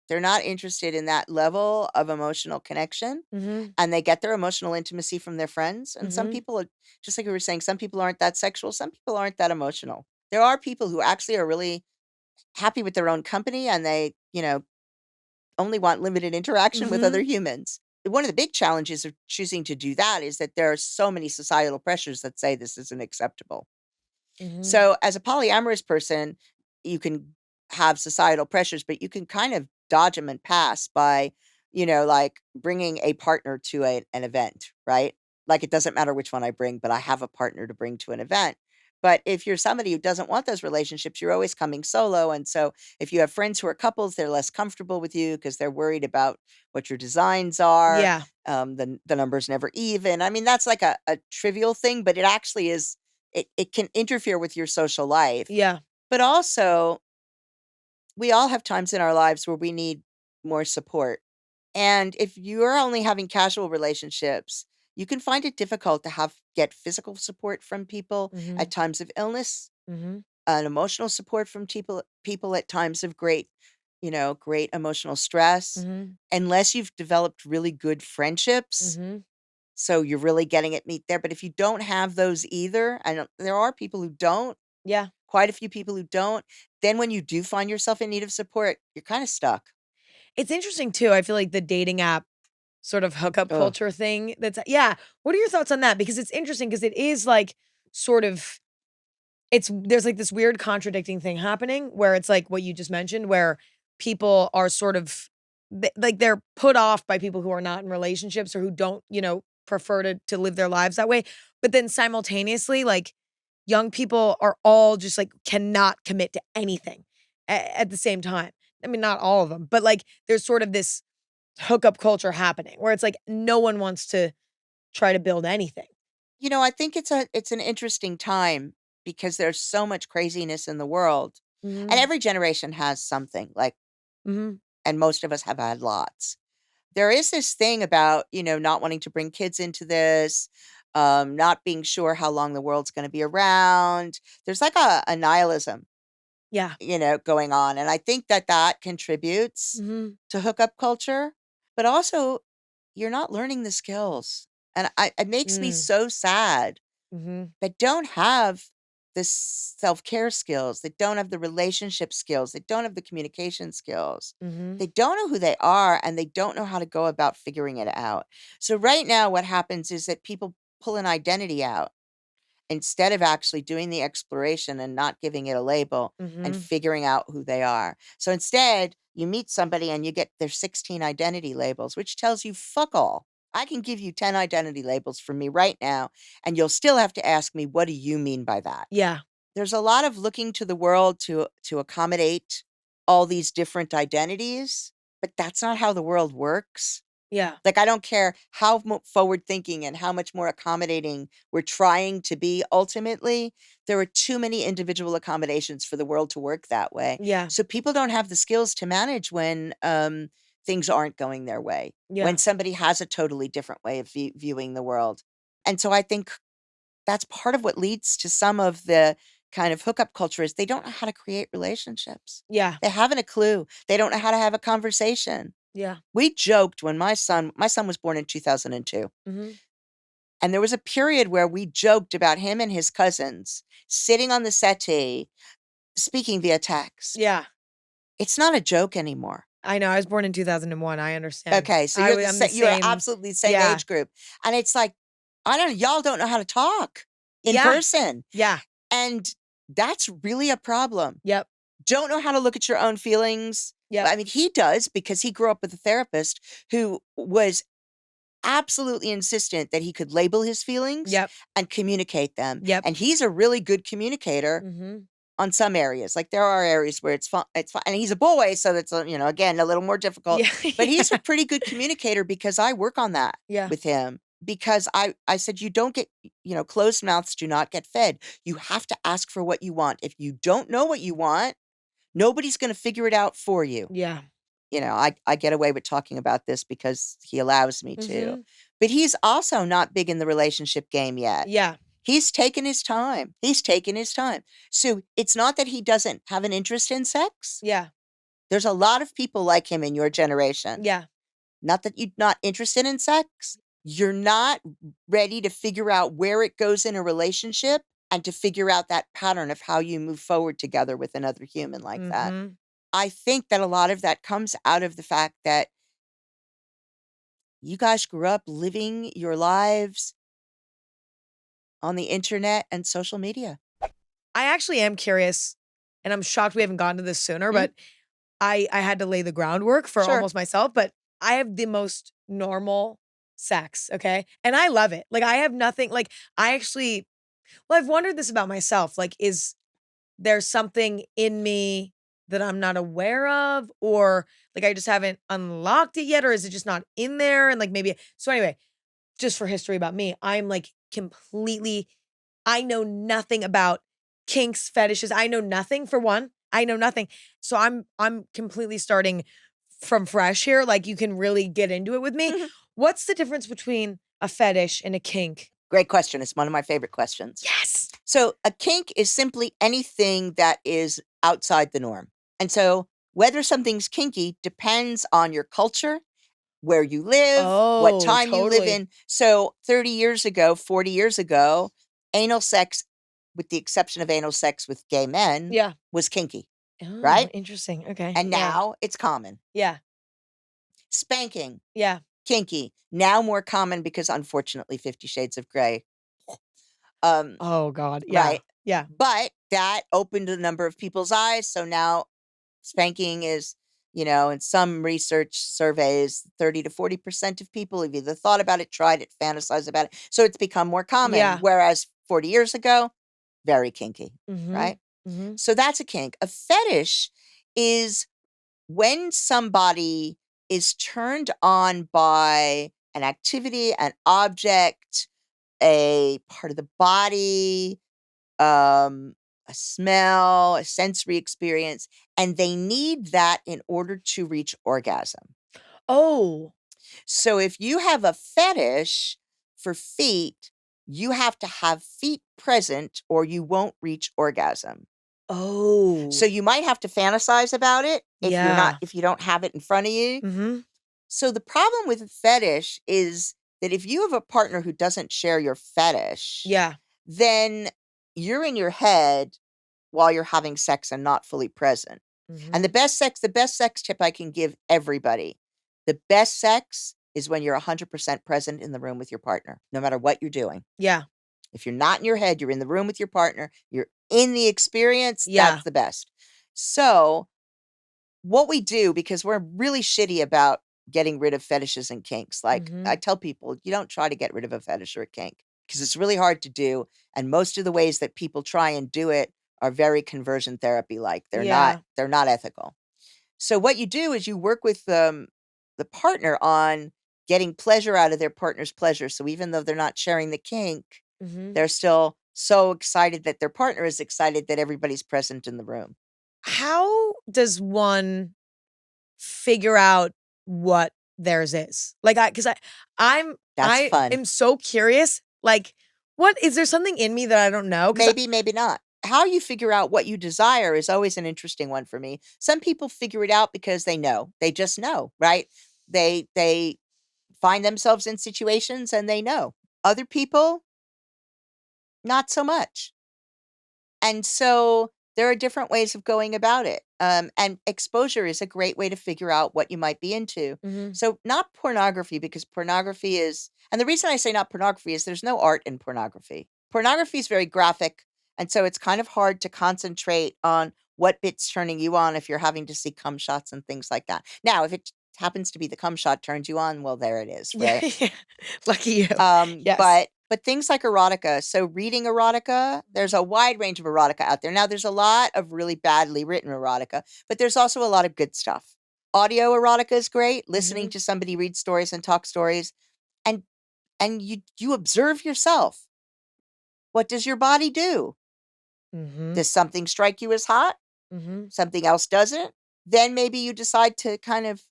They're not interested in that level of emotional connection,
Mhm.
and they get their emotional intimacy from their friends. And some
Mhm.
people are, just like we were saying, some people aren't that sexual, some people aren't that emotional. There are people who actually are really happy with their own company, and they, only want limited interaction with other
Mhm.
humans. One of the big challenges of choosing to do that is that there are so many societal pressures that say this isn't acceptable.
Mhm.
So, as a polyamorous person, you can have societal pressures, but you can kind of dodge them and pass by, like bringing a partner to an event, right? Like it doesn't matter which one I bring, but I have a partner to bring to an event. But if you're somebody who doesn't want those relationships, you're always coming solo. And so if you have friends who are couples, they're less comfortable with you because they're worried about what your designs are.
Yeah.
The number's never even. I mean, that's like a trivial thing, but it actually is it can interfere with your social life.
Yeah.
But also, we all have times in our lives where we need more support. And if you're only having casual relationships, you can find it difficult to get physical support from people at
Mhm.
times of illness,
Mhm.
and emotional support from people at times of great emotional stress,
Mhm.
unless you've developed really good friendships.
Mhm.
So you're really getting it meet there. But if you don't have those either, and there are people who don't,
Yeah.
quite a few people who don't, then when you do find yourself in need of support, you're kind of stuck.
It's interesting too, I feel like the dating app sort of hookup
Oh,
culture thing that's yeah. What are your thoughts on that? Because it's interesting because it is like sort of there's like this weird contradicting thing happening where it's like what you just mentioned, where people are sort of like they're put off by people who are not in relationships or who don't, prefer to live their lives that way. But then simultaneously, like young people are all just like cannot commit to anything at the same time. I mean, not all of them, but like there's sort of this hookup culture happening where it's like no one wants to try to build anything.
I think it's an interesting time because there's so much craziness in the world. And
Mhm.
every generation has something, like,
Mhm.
and most of us have had lots. There is this thing about, not wanting to bring kids into this, not being sure how long the world's going to be around. There's like a nihilism,
Yeah.
going on. And I think that that contributes
Mhm.
to hookup culture, but also you're not learning the skills. And it makes me
Mm.
so sad
Mhm.
that don't have the self-care skills, that don't have the relationship skills, that don't have the communication skills.
Mhm.
They don't know who they are and they don't know how to go about figuring it out. So right now what happens is that people pull an identity out instead of actually doing the exploration and not giving it a label and
Mhm.
figuring out who they are. So instead, you meet somebody and you get their 16 identity labels, which tells you fuck all. I can give you 10 identity labels for me right now, and you'll still have to ask me, what do you mean by that?
Yeah.
There's a lot of looking to the world to accommodate all these different identities, but that's not how the world works.
Yeah.
Like, I don't care how forward thinking and how much more accommodating we're trying to be ultimately, there are too many individual accommodations for the world to work that way.
Yeah.
So people don't have the skills to manage when things aren't going their way, when
Yeah.
somebody has a totally different way of viewing the world. And so I think that's part of what leads to some of the kind of hookup culture is they don't know how to create relationships.
Yeah.
They haven't a clue. They don't know how to have a conversation.
Yeah.
We joked when my son was born in 2002,
Mhm.
and there was a period where we joked about him and his cousins sitting on the settee, speaking via text.
Yeah.
It's not a joke anymore.
I know, I was born in 2001, I understand.
Okay, so
I'm the
you're
same.
absolutely the same
Yeah.
age group, and it's like, I don't know, y'all don't know how to talk in
Yeah.
person.
Yeah.
And that's really a problem.
Yep.
Don't know how to look at your own feelings.
Yep.
I mean, he does because he grew up with a therapist who was absolutely insistent that he could label his feelings
Yep.
and communicate them.
Yep.
And he's a really good communicator on some areas. Like there are areas where it's fun. It's fun. And he's a boy, so that's, again, a little more difficult.
Yeah.
But he's a pretty good communicator because I work on that
Yeah.
with him. Because I said, you don't get, closed mouths do not get fed. You have to ask for what you want. If you don't know what you want, nobody's going to figure it out for you.
Yeah.
I get away with talking about this because he allows me to. But he's also not big in the relationship game yet.
Yeah.
He's taken his time. So it's not that he doesn't have an interest in sex.
Yeah.
There's a lot of people like him in your generation.
Yeah.
Not that you're not interested in sex. You're not ready to figure out where it goes in a relationship and to figure out that pattern of how you move forward together with another human like that. I think that a lot of that comes out of the fact that you guys grew up living your lives on the internet and social media.
I actually am curious, and I'm shocked we haven't gotten to this sooner, but I had to lay the groundwork for
Sure.
almost myself, but I have the most normal sex, okay? And I love it. Like I have nothing like I've wondered this about myself. Like is there something in me that I'm not aware of or like I just haven't unlocked it yet or is it just not in there and like maybe so anyway, just for history about me, I'm like completely I know nothing about kinks, fetishes. I know nothing for one. I know nothing. So I'm completely starting from fresh here. Like you can really get into it with me. What's the difference between a fetish and a kink?
Great question. It's one of my favorite questions.
Yes.
So a kink is simply anything that is outside the norm. And so whether something's kinky depends on your culture, where you live, what
Oh,
time you live
totally.
in. So 30 years ago, 40 years ago, anal sex, with the exception of anal sex with gay men,
Yeah.
was kinky,
Oh,
right?
interesting. Okay.
And
Yeah.
now it's common.
Yeah.
Spanking,
Yeah.
kinky, now more common because unfortunately 50 Shades of Grey.
Oh God. Yeah.
Right.
Yeah.
But that opened a number of people's eyes. So now spanking is, in some research surveys, 30 to 40% of people have either thought about it, tried it, fantasized about it. So it's become more common.
Yeah.
Whereas 40 years ago, very kinky, right? So that's a kink. A fetish is when somebody is turned on by an activity, an object, a part of the body, a smell, a sensory experience, and they need that in order to reach orgasm.
Oh.
So if you have a fetish for feet, you have to have feet present or you won't reach orgasm.
Oh.
So you might have to fantasize about it
Yeah.
if you don't have it in front of you. So the problem with a fetish is that if you have a partner who doesn't share your fetish,
Yeah.
then you're in your head while you're having sex and not fully present. And the best sex tip I can give everybody, the best sex is when you're 100% present in the room with your partner, no matter what you're doing.
Yeah.
If you're not in your head, you're in the room with your partner, you're in the experience,
Yeah.
that's the best. So what we do, because we're really shitty about getting rid of fetishes and kinks. Like I tell people, you don't try to get rid of a fetish or a kink because it's really hard to do. And most of the ways that people try and do it are very conversion therapy like. They're not ethical. So what you do is you work with the partner on getting pleasure out of their partner's pleasure. So even though they're not sharing the kink, they're still so excited that their partner is excited that everybody's present in the room.
How does one figure out what theirs is? Like I
Fun.
am so curious. Like, what is there something in me that I don't know?
Maybe, maybe not. How you figure out what you desire is always an interesting one for me. Some people figure it out because they know. They just know, right? They find themselves in situations and they know. Other people, not so much. And so There are different ways of going about it. And exposure is a great way to figure out what you might be into.
Mhm.
So, not pornography, because pornography is, and the reason I say not pornography is there's no art in pornography. Pornography is very graphic. And so it's kind of hard to concentrate on what bit's turning you on if you're having to see cum shots and things like that. Now, if it happens to be the cum shot turns you on, well, there it is,
Yeah,
right?
yeah. Lucky you. Yes.
But things like erotica, so reading erotica, there's a wide range of erotica out there. Now, there's a lot of really badly written erotica, but there's also a lot of good stuff. Audio erotica is great, listening
Mhm.
to somebody read stories and talk stories, and you observe yourself. What does your body do?
Mhm.
Does something strike you as hot?
Mhm.
Something else doesn't? Then maybe you decide to kind of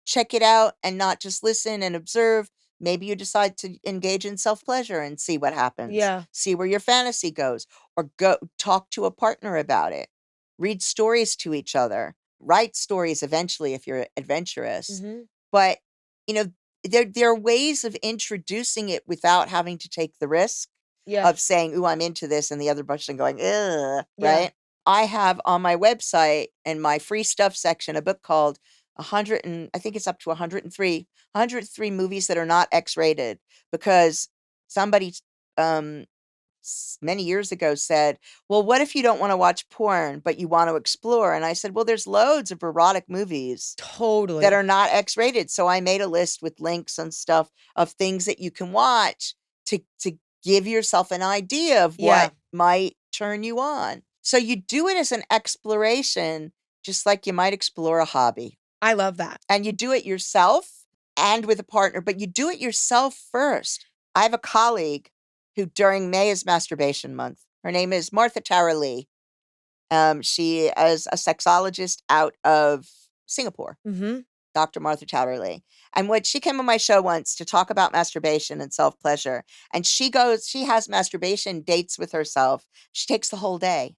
check it out and not just listen and observe. Maybe you decide to engage in self-pleasure and see what happens.
Yeah.
See where your fantasy goes, or go talk to a partner about it. Read stories to each other. Write stories eventually if you're adventurous.
Mhm.
But, you know, there are ways of introducing it without having to take the risk
Yeah.
of saying, "Ooh, I'm into this," and the other person going, "Ugh,"
Yeah.
right? I have on my website in my free stuff section a book called 100 and I think it's up to 103 movies that are not X-rated, because somebody um many years ago said, "Well, what if you don't want to watch porn but you want to explore?" And I said, "Well, there's loads of erotic movies that
Totally.
are not X-rated." So I made a list with links and stuff of things that you can watch to give yourself an idea of
Yeah.
what might turn you on. So you do it as an exploration, just like you might explore a hobby.
I love that.
And you do it yourself and with a partner, but you do it yourself first. I have a colleague who during May is masturbation month. Her name is Martha Tara Lee. She is a sexologist out of Singapore,
Mhm.
Dr. Martha Towderly. And when she came on my show once to talk about masturbation and self-pleasure, and she has masturbation dates with herself. She takes the whole day.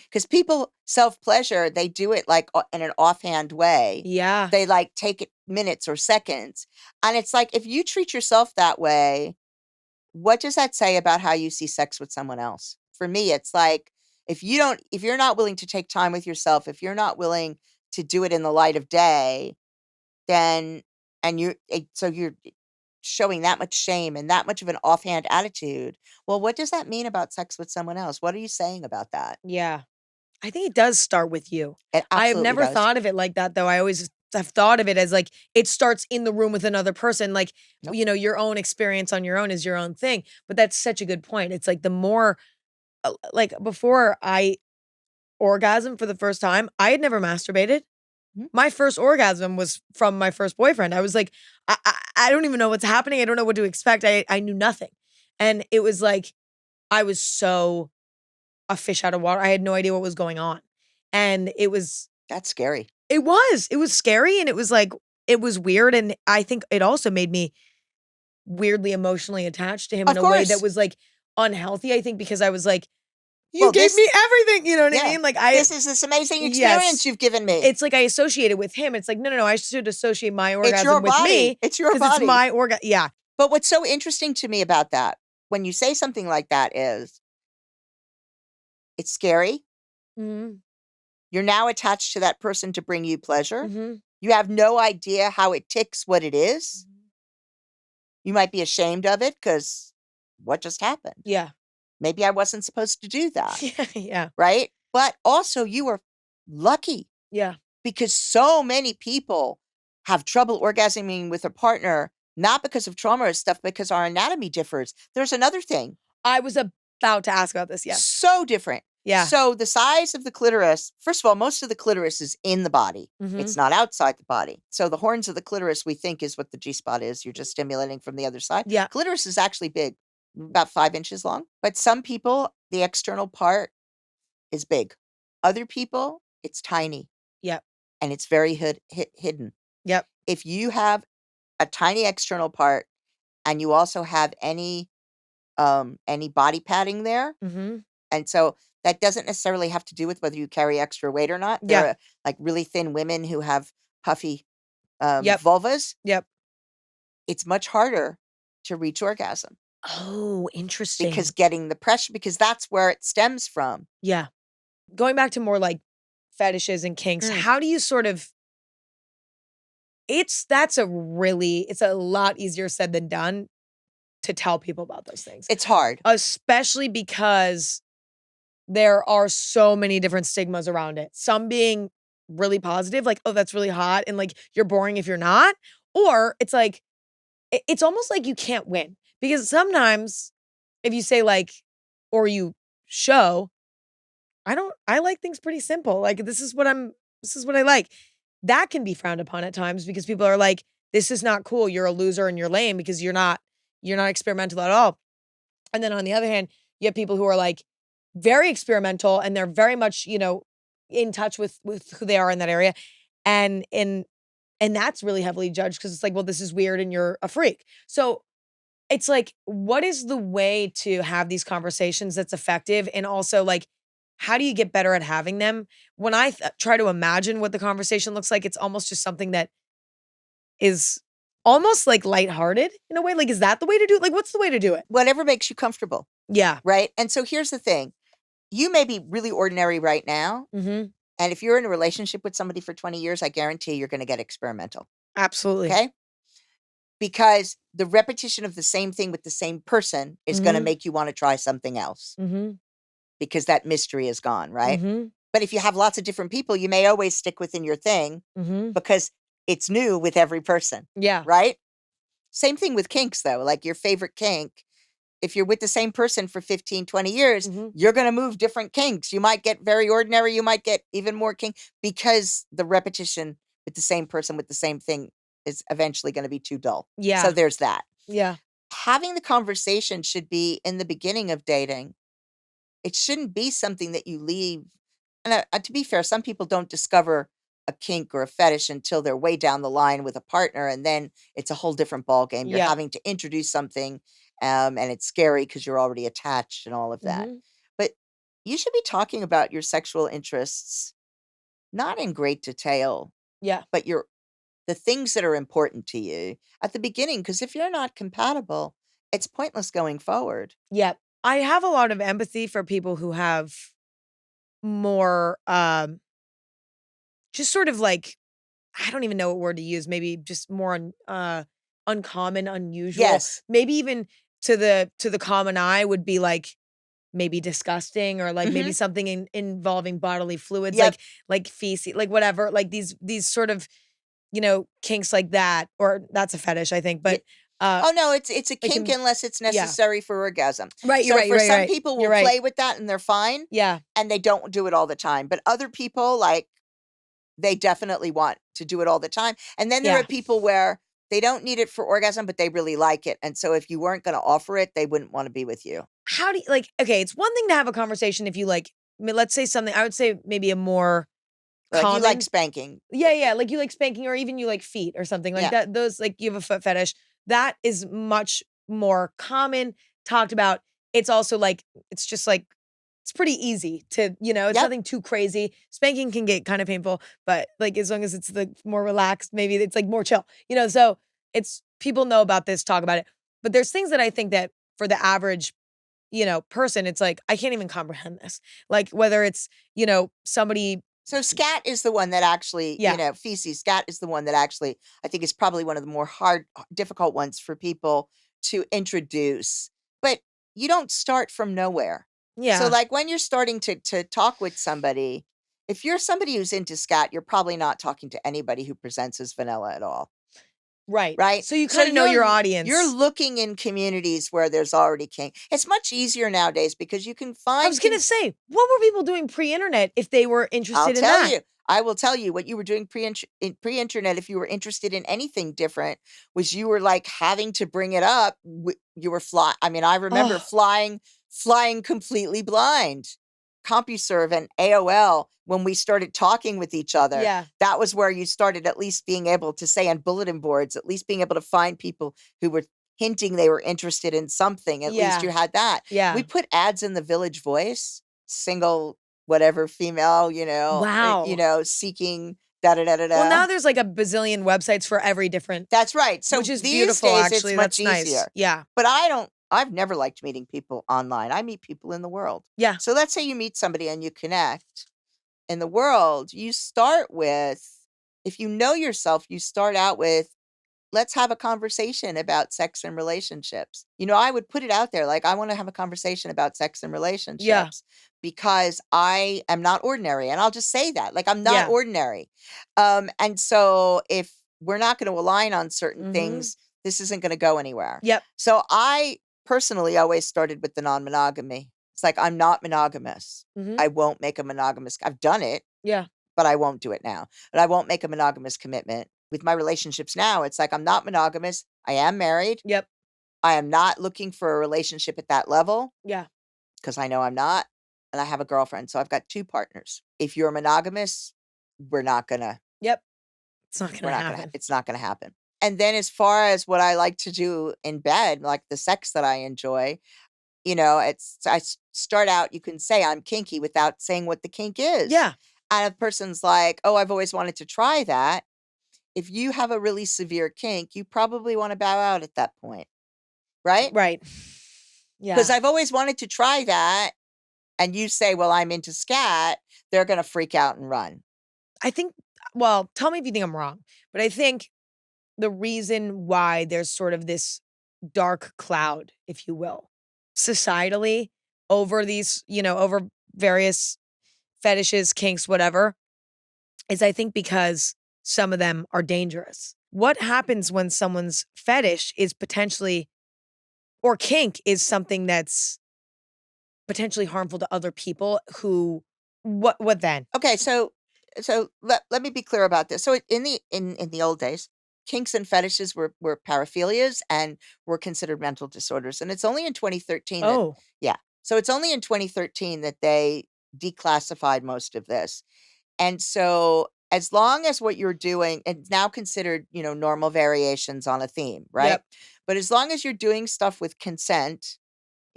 Because people self-pleasure, they do it like in an offhand way.
Yeah.
They like take it minutes or seconds. And it's like, if you treat yourself that way, what does that say about how you see sex with someone else? For me, it's like, if you're not willing to take time with yourself, if you're not willing to do it in the light of day, then, so you're showing that much shame and that much of an offhand attitude. Well, what does that mean about sex with someone else? What are you saying about that?
Yeah. I think it does start with you.
It
I have
absolutely
never
does.
thought of it like that, though. I always have thought of it as, like, it starts in the room with another person, like,
Nope.
your own experience on your own is your own thing, but that's such a good point. It's like the more like, before I orgasm for the first time, I had never masturbated.
Mhm.
My first orgasm was from my first boyfriend. I was like, I don't even know what's happening. I don't know what to expect. I knew nothing. And it was like, I was so a fish out of water. I had no idea what was going on. And
That's scary.
it was scary and it was like, it was weird. And I think it also made me weirdly emotionally attached to him in
Of
a way that
course.
was like unhealthy, I think, because I was like, you
Well,
gave me everything. You know what I
yeah,
mean? Like
this is this amazing experience
yes.
you've given me.
It's like I associated with him. It's like, no, no, no. I should associate my
It's your
orgasm with
body.
me
It's your
because it's
body.
my orgasm. Yeah.
But what's so interesting to me about that, when you say something like that, is it's scary.
Mhm.
You're now attached to that person to bring you pleasure.
Mhm.
You have no idea how it ticks what it is.
Mhm.
You might be ashamed of it because what just happened?
Yeah.
Maybe I wasn't supposed to do that,
Yeah. Yeah.
right? But also, you were lucky,
Yeah.
because so many people have trouble orgasming with a partner, not because of trauma or stuff, because our anatomy differs. There's another thing.
I was about to ask about this. Yes.
So different.
Yeah.
So the size of the clitoris, first of all, most of the clitoris is in the body. It's
Mhm.
not outside the body. So the horns of the clitoris we think is what the G spot is. You're just stimulating from the other side.
Yeah.
Clitoris is actually big, about 5 inches long. But some people, the external part is big. Other people, it's tiny
Yep.
and it's very hidden.
Yep.
If you have a tiny external part and you also have any body padding there,
Mhm.
and so that doesn't necessarily have to do with whether you carry extra weight or not. There
Yeah.
are like really thin women who have puffy
Yep.
vulvas.
Yep.
It's much harder to reach orgasm.
Oh,
because
interesting.
getting the pressure, because that's where it stems from.
Yeah. Going back to more like fetishes and kinks,
Mm.
how do you sort of it's a lot easier said than done to tell people about those things,
It's hard.
especially because there are so many different stigmas around it. Some being really positive, like, "Oh, that's really hot," and, like, "You're boring if you're not," or it's like it's almost like you can't win because sometimes if you say, like or you show, I like things pretty simple, like, this is what I like." That can be frowned upon at times because people are like, "This is not cool, you're a loser and you're lame because you're not experimental at all." And then on the other hand, you have people who are like very experimental and they're very much, in touch with who they are in that area. And and that's really heavily judged because it's like, well, this is weird and you're a freak. So it's like, what is the way to have these conversations that's effective? And also like, how do you get better at having them? When I try to imagine what the conversation looks like, it's almost just something that is almost like lighthearted in a way. Like, is that the way to do it? Like, what's the way to do it?
Whatever makes you comfortable,
Yeah.
right? And so here's the thing. You may be really ordinary right now,
Mhm.
and if you're in a relationship with somebody for 20 years, I guarantee you're gonna get experimental,
Absolutely.
okay? Because the repetition of the same thing with the same person is gonna
Mhm.
make you wanna try something else
Mhm.
because that mystery is gone, right?
Mhm.
But if you have lots of different people, you may always stick within your thing
Mhm.
because it's new with every person,
Yeah.
right? Same thing with kinks, though, like your favorite kink. If you're with the same person for 15, 20 years,
Mhm.
you're gonna move different kinks. You might get very ordinary, you might get even more kink because the repetition with the same person with the same thing is eventually gonna be too dull. So
Yeah.
there's that.
Yeah.
Having the conversation should be in the beginning of dating. It shouldn't be something that you leave. And to be fair, some people don't discover a kink or a fetish until they're way down the line with a partner, and then it's a whole different ball game. You're
Yeah.
having to introduce something, and it's scary because you're already attached and all of that.
Mhm.
But you should be talking about your sexual interests, not in great detail,
Yeah.
but the things that are important to you at the beginning. Because if you're not compatible, it's pointless going forward.
Yeah. I have a lot of empathy for people who have more, just sort of like I don't even know what word to use, maybe just more uncommon, unusual,
Yes.
maybe even to the common eye would be like maybe disgusting or like maybe
Hmm.
something involving bodily fluids,
Yep.
like feces, like whatever, like these sort of, kinks like that, or that's a fetish, I think, but, uh,
Oh, no, it's a
it
kink
can
unless it's
yeah.
necessary for orgasm.
Right, you're
So
right, you're
for
right, you're
some
right.
people
You're
will
right.
play with that and they're fine,
Yeah,
and they don't do it all the time, but other people, like, they definitely want to do it all the time, and then there are
yeah.
people where they don't need it for orgasm, but they really like it, and so if you weren't gonna offer it, they wouldn't wanna be with you.
How do you like, okay, it's one thing to have a conversation if you like, let's say something, I would say maybe a more
Like, you like
common.
spanking.
Yeah, yeah, like you like spanking or even you like feet or something like
Yeah.
that. Those like you have a foot fetish. That is much more common, talked about. It's also like it's just like it's pretty easy to, it's
Yep.
nothing too crazy. Spanking can get kind of painful, but like as long as it's the more relaxed, maybe it's like more chill. So it's people know about this, talk about it. But there's things that I think that for the average, person, it's like I can't even comprehend this. Like whether it's, somebody
So scat is the one that actually,
yeah.
feces, scat is the one that actually I think is probably one of the more difficult ones for people to introduce. But you don't start from nowhere. So
Yeah.
like when you're starting to talk with somebody, if you're somebody who's into scat, you're probably not talking to anybody who presents as vanilla at all.
Right.
Right?
So you
So
kinda know your
you're
audience.
looking in communities where there's already kink. It's much easier nowadays because you can
I was
find
gonna say, what were people doing pre-internet if they were
I'll
interested in
tell
that?
you. I will tell you what you were doing pre-internet if you were interested in anything different was you were like having to bring it up. You were fly. I mean, I remember
Oh,
flying completely blind. CompuServe and AOL when we started talking with each other.
yeah,
That was where you started at least being able to say on bulletin boards, at least being able to find people who were hinting they were interested in something. At least
yeah,
you had that. We
yeah.
put ads in the Village Voice, single whatever female,
Wow.
seeking da da da da
Well,
da.
now there's like a bazillion websites for every different
That's right.
which
So
is
these
beautiful,
days it's
actually,
much
that's nice.
easier.
Yeah.
But I don't I've never liked meeting people online. I meet people in the world.
Yeah.
So let's say you meet somebody and you connect in the world. You start with, if you know yourself, you start out with, let's have a conversation about sex and relationships. I would put it out there like, I want to have a conversation about sex and
Yeah.
relationships because I am not ordinary. And I'll just say that, like, I'm not
Yeah.
ordinary. And so if we're not going to align on certain
Mhm.
things, this isn't going to go anywhere.
Yep.
So I personally always started with the non-monogamy. It's like, I'm not monogamous.
Mhm.
I won't make a monogamous. I've done it,
Yeah.
but I won't do it now. But I won't make a monogamous commitment. With my relationships now, it's like, I'm not monogamous. I am married.
Yep.
I am not looking for a relationship at that level
Yeah.
because I know I'm not. And I have a girlfriend. So I've got 2 partners. If you're monogamous, we're not gonna,
Yep. It's not
we're
gonna
not gonna,
happen.
it's not gonna happen. And then as far as what I like to do in bed, like the sex that I enjoy, start out, you can say I'm kinky without saying what the kink is.
Yeah.
And if a person's like, oh, I've always wanted to try that. If you have a really severe kink, you probably want to bow out at that point, right?
Right.
Because
Yeah.
I've always wanted to try that. And you say, well, I'm into scat, they're going to freak out and run.
I think, well, tell me if you think I'm wrong, but I think the reason why there's sort of this dark cloud, if you will, societally over these, over various fetishes, kinks, whatever, is I think because some of them are dangerous. What happens when someone's fetish is potentially, or kink is something that's potentially harmful to other people who, what then?
Okay, so let me be clear about this. So in the old days, kinks and fetishes were paraphilias and were considered mental disorders. And it's only in 2013 that,
Oh,
yeah. So it's only in 2013 that they declassified most of this. And so as long as what you're doing, it's now considered, normal variations on a theme, right?
yep,
But as long as you're doing stuff with consent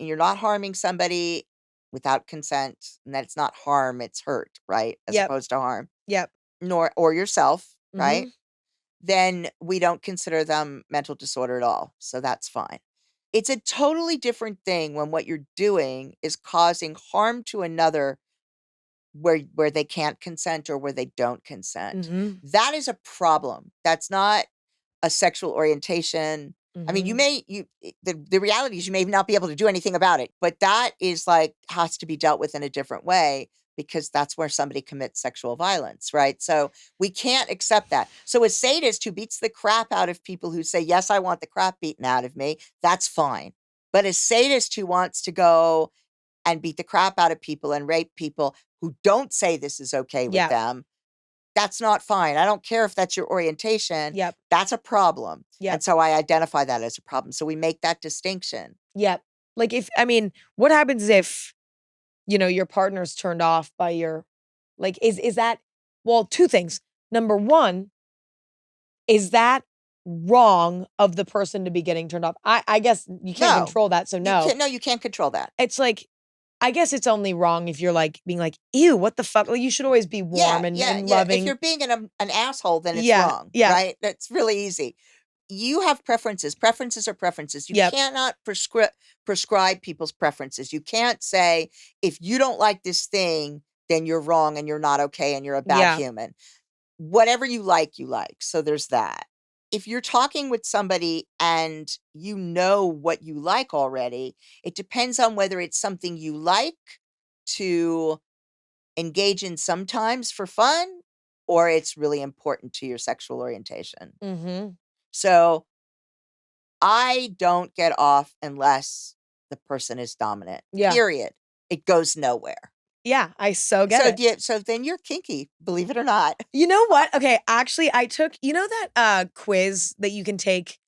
and you're not harming somebody without consent, and that's not harm, it's hurt, right? As
yep,
opposed to harm,
yep.
nor or yourself, right?
Mhm.
Then we don't consider them mental disorder at all. So that's fine. It's a totally different thing when what you're doing is causing harm to another where they can't consent or where they don't consent.
Mhm.
That is a problem. That's not a sexual orientation. I mean,
Mhm.
the reality is you may not be able to do anything about it, but that is like has to be dealt with in a different way because that's where somebody commits sexual violence, right? So we can't accept that. So a sadist who beats the crap out of people who say, yes, I want the crap beaten out of me, that's fine. But a sadist who wants to go and beat the crap out of people and rape people who don't say this is okay with
Yep,
them, that's not fine. I don't care if that's your orientation.
yep,
That's a problem.
yep,
And so I identify that as a problem. So we make that distinction.
yep. Like, if I mean, what happens if, your partner's turned off by your, like, is that, well, 2 things. Number 1, is that wrong of the person to be getting turned off? I guess you can't
No,
control that, so no.
you can't control that.
It's like, I guess it's only wrong if you're, like, being like, "Ew, what the fuck?" Like, you should always be
Yeah,
warm and
yeah,
and
yeah. If
loving.
you're being an asshole, then it's
Yeah,
wrong,
yeah,
right? That's really easy. You have preferences. Preferences are preferences. You
yep,
cannot prescribe people's preferences. You can't say, if you don't like this thing, then you're wrong and you're not okay and you're a bad
yeah,
human. Whatever you like, you like. So there's that. If you're talking with somebody and you know what you like already, it depends on whether it's something you like to engage in sometimes for fun or it's really important to your sexual orientation.
mhm,
So I don't get off unless the person is dominant.
yeah,
Period. It goes nowhere.
yeah, I so get
So
it.
so then you're kinky, believe it or not.
You know what? Okay, actually, I took, that, quiz that you can take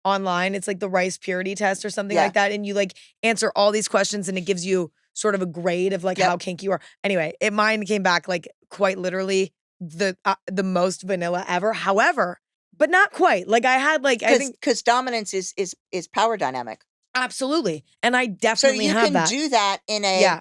online? It's like the rice purity test or something
Yeah.
like that, and you, like, answer all these questions, and it gives you sort of a grade of, like,
Yep.
how kinky you are. Anyway, mine came back, like, quite literally the most vanilla ever. However, but not quite. Like, I had, like, I think
Because dominance is power dynamic.
absolutely, and I
So
definitely
you
have
can
that.
do that in a
Yeah,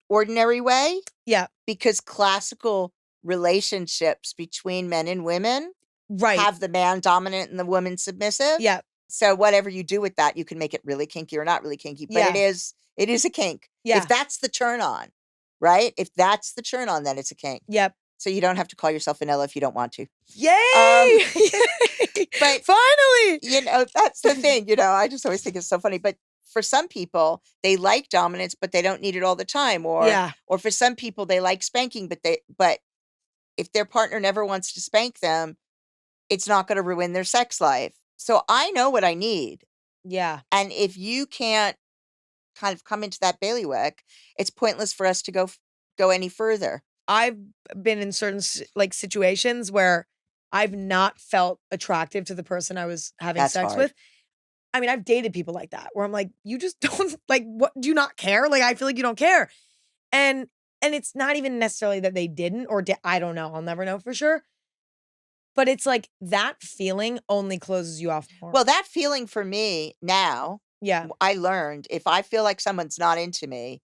ordinary way
yeah,
because classical relationships between men and women
right,
have the man dominant and the woman submissive.
yeah,
So whatever you do with that, you can make it really kinky or not really kinky, but
Yeah.
it is a kink.
Yeah.
If that's the turn on, right? If that's the turn on, then it's a kink.
Yep.
So you don't have to call yourself vanilla if you don't want to.
Yay!
But
finally,
that's the thing, I just always think it's so funny. But for some people, they like dominance, but they don't need it all the time.
Yeah.
Or for some people, they like spanking, but if their partner never wants to spank them, it's not going to ruin their sex life. So I know what I need.
Yeah.
And if you can't kind of come into that bailiwick, it's pointless for us to go any further.
I've been in certain situations where I've not felt attractive to the person I was having
That's
sex
hard.
with. I mean, I've dated people like that where I'm like, you just don't what, do you not care? Like, I feel like you don't care. And it's not even necessarily that they didn't or I don't know. I'll never know for sure. But it's like that feeling only closes you off more.
Well, that feeling for me now,
yeah.
I learned if I feel like someone's not into me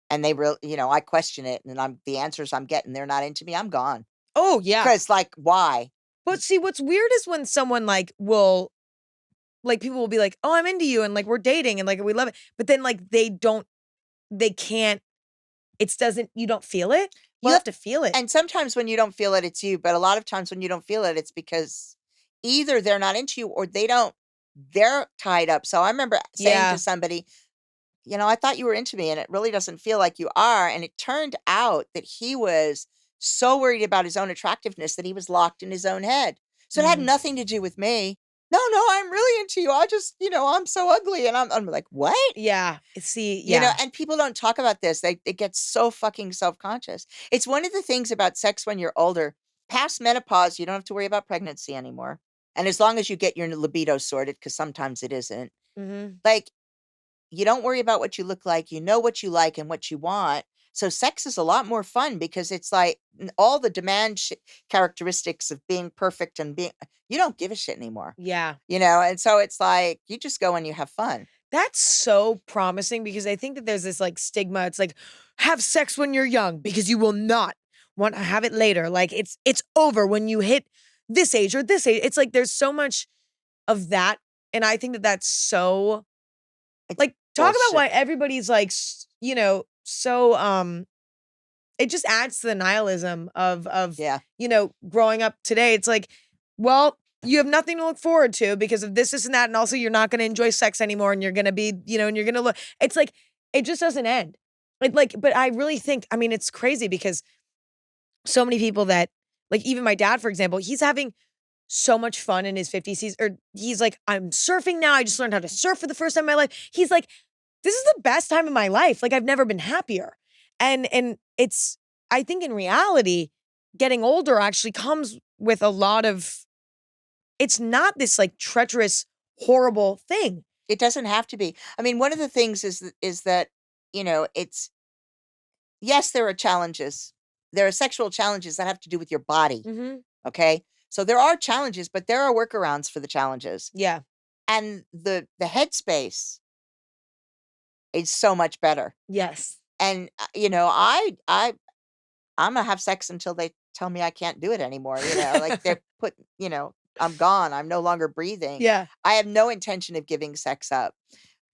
and they I question it and the answers I'm getting, they're not into me, I'm gone.
Oh, yeah.
Because why?
But see, what's weird is when someone people will be like, oh, I'm into you. And we're dating and we love it. But then they can't, you don't feel it. You
Well,
have to feel it.
And sometimes when you don't feel it, it's you. But a lot of times when you don't feel it, it's because either they're not into you or they're tied up. So I remember saying to somebody, I thought you were into me and it really doesn't feel like you are. And it turned out that he was so worried about his own attractiveness that he was locked in his own head. So it had nothing to do with me. No, I'm really into you. I just, I'm so ugly. And I'm like, what?
Yeah. See, yeah.
And people don't talk about this. They get so fucking self-conscious. It's one of the things about sex when you're older. Past menopause, you don't have to worry about pregnancy anymore. And as long as you get your libido sorted, because sometimes it isn't, you don't worry about what you look like. You know what you like and what you want. So sex is a lot more fun because it's like all the demand characteristics of being perfect and you don't give a shit anymore.
Yeah.
And so it's like, you just go and you have fun.
That's so promising because I think that there's this stigma. It's like, have sex when you're young because you will not want to have it later. Like it's over when you hit this age or this age. It's like, there's so much of that. And I think that that's so talk about why everybody's so it just adds to the nihilism of growing up today. It's like, well, you have nothing to look forward to because of this and that, and also you're not going to enjoy sex anymore, and you're going to be, and you're going to look. It's like it just doesn't end. But I really think, I mean, it's crazy because so many people that even my dad, for example, he's having so much fun in his 50s. He's like, I'm surfing now. I just learned how to surf for the first time in my life. He's like, this is the best time of my life. I've never been happier. And it's, I think in reality, getting older actually comes with a lot of, it's not this treacherous, horrible thing.
It doesn't have to be. I mean, one of the things is that, it's, yes, there are challenges. There are sexual challenges that have to do with your body.
Mm-hmm.
Okay. So there are challenges, but there are workarounds for the challenges.
Yeah.
And the headspace is so much better.
Yes.
And, I'm gonna have sex until they tell me I can't do it anymore. They put, I'm gone. I'm no longer breathing.
Yeah.
I have no intention of giving sex up.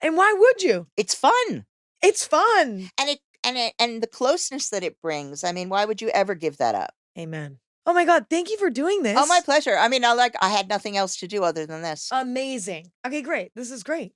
And why would you?
It's fun.
It's fun.
And the closeness that it brings. I mean, why would you ever give that up?
Amen. Oh my God, thank you for doing this.
Oh, my pleasure. I mean, I had nothing else to do other than this.
Amazing. Okay, great. This is great.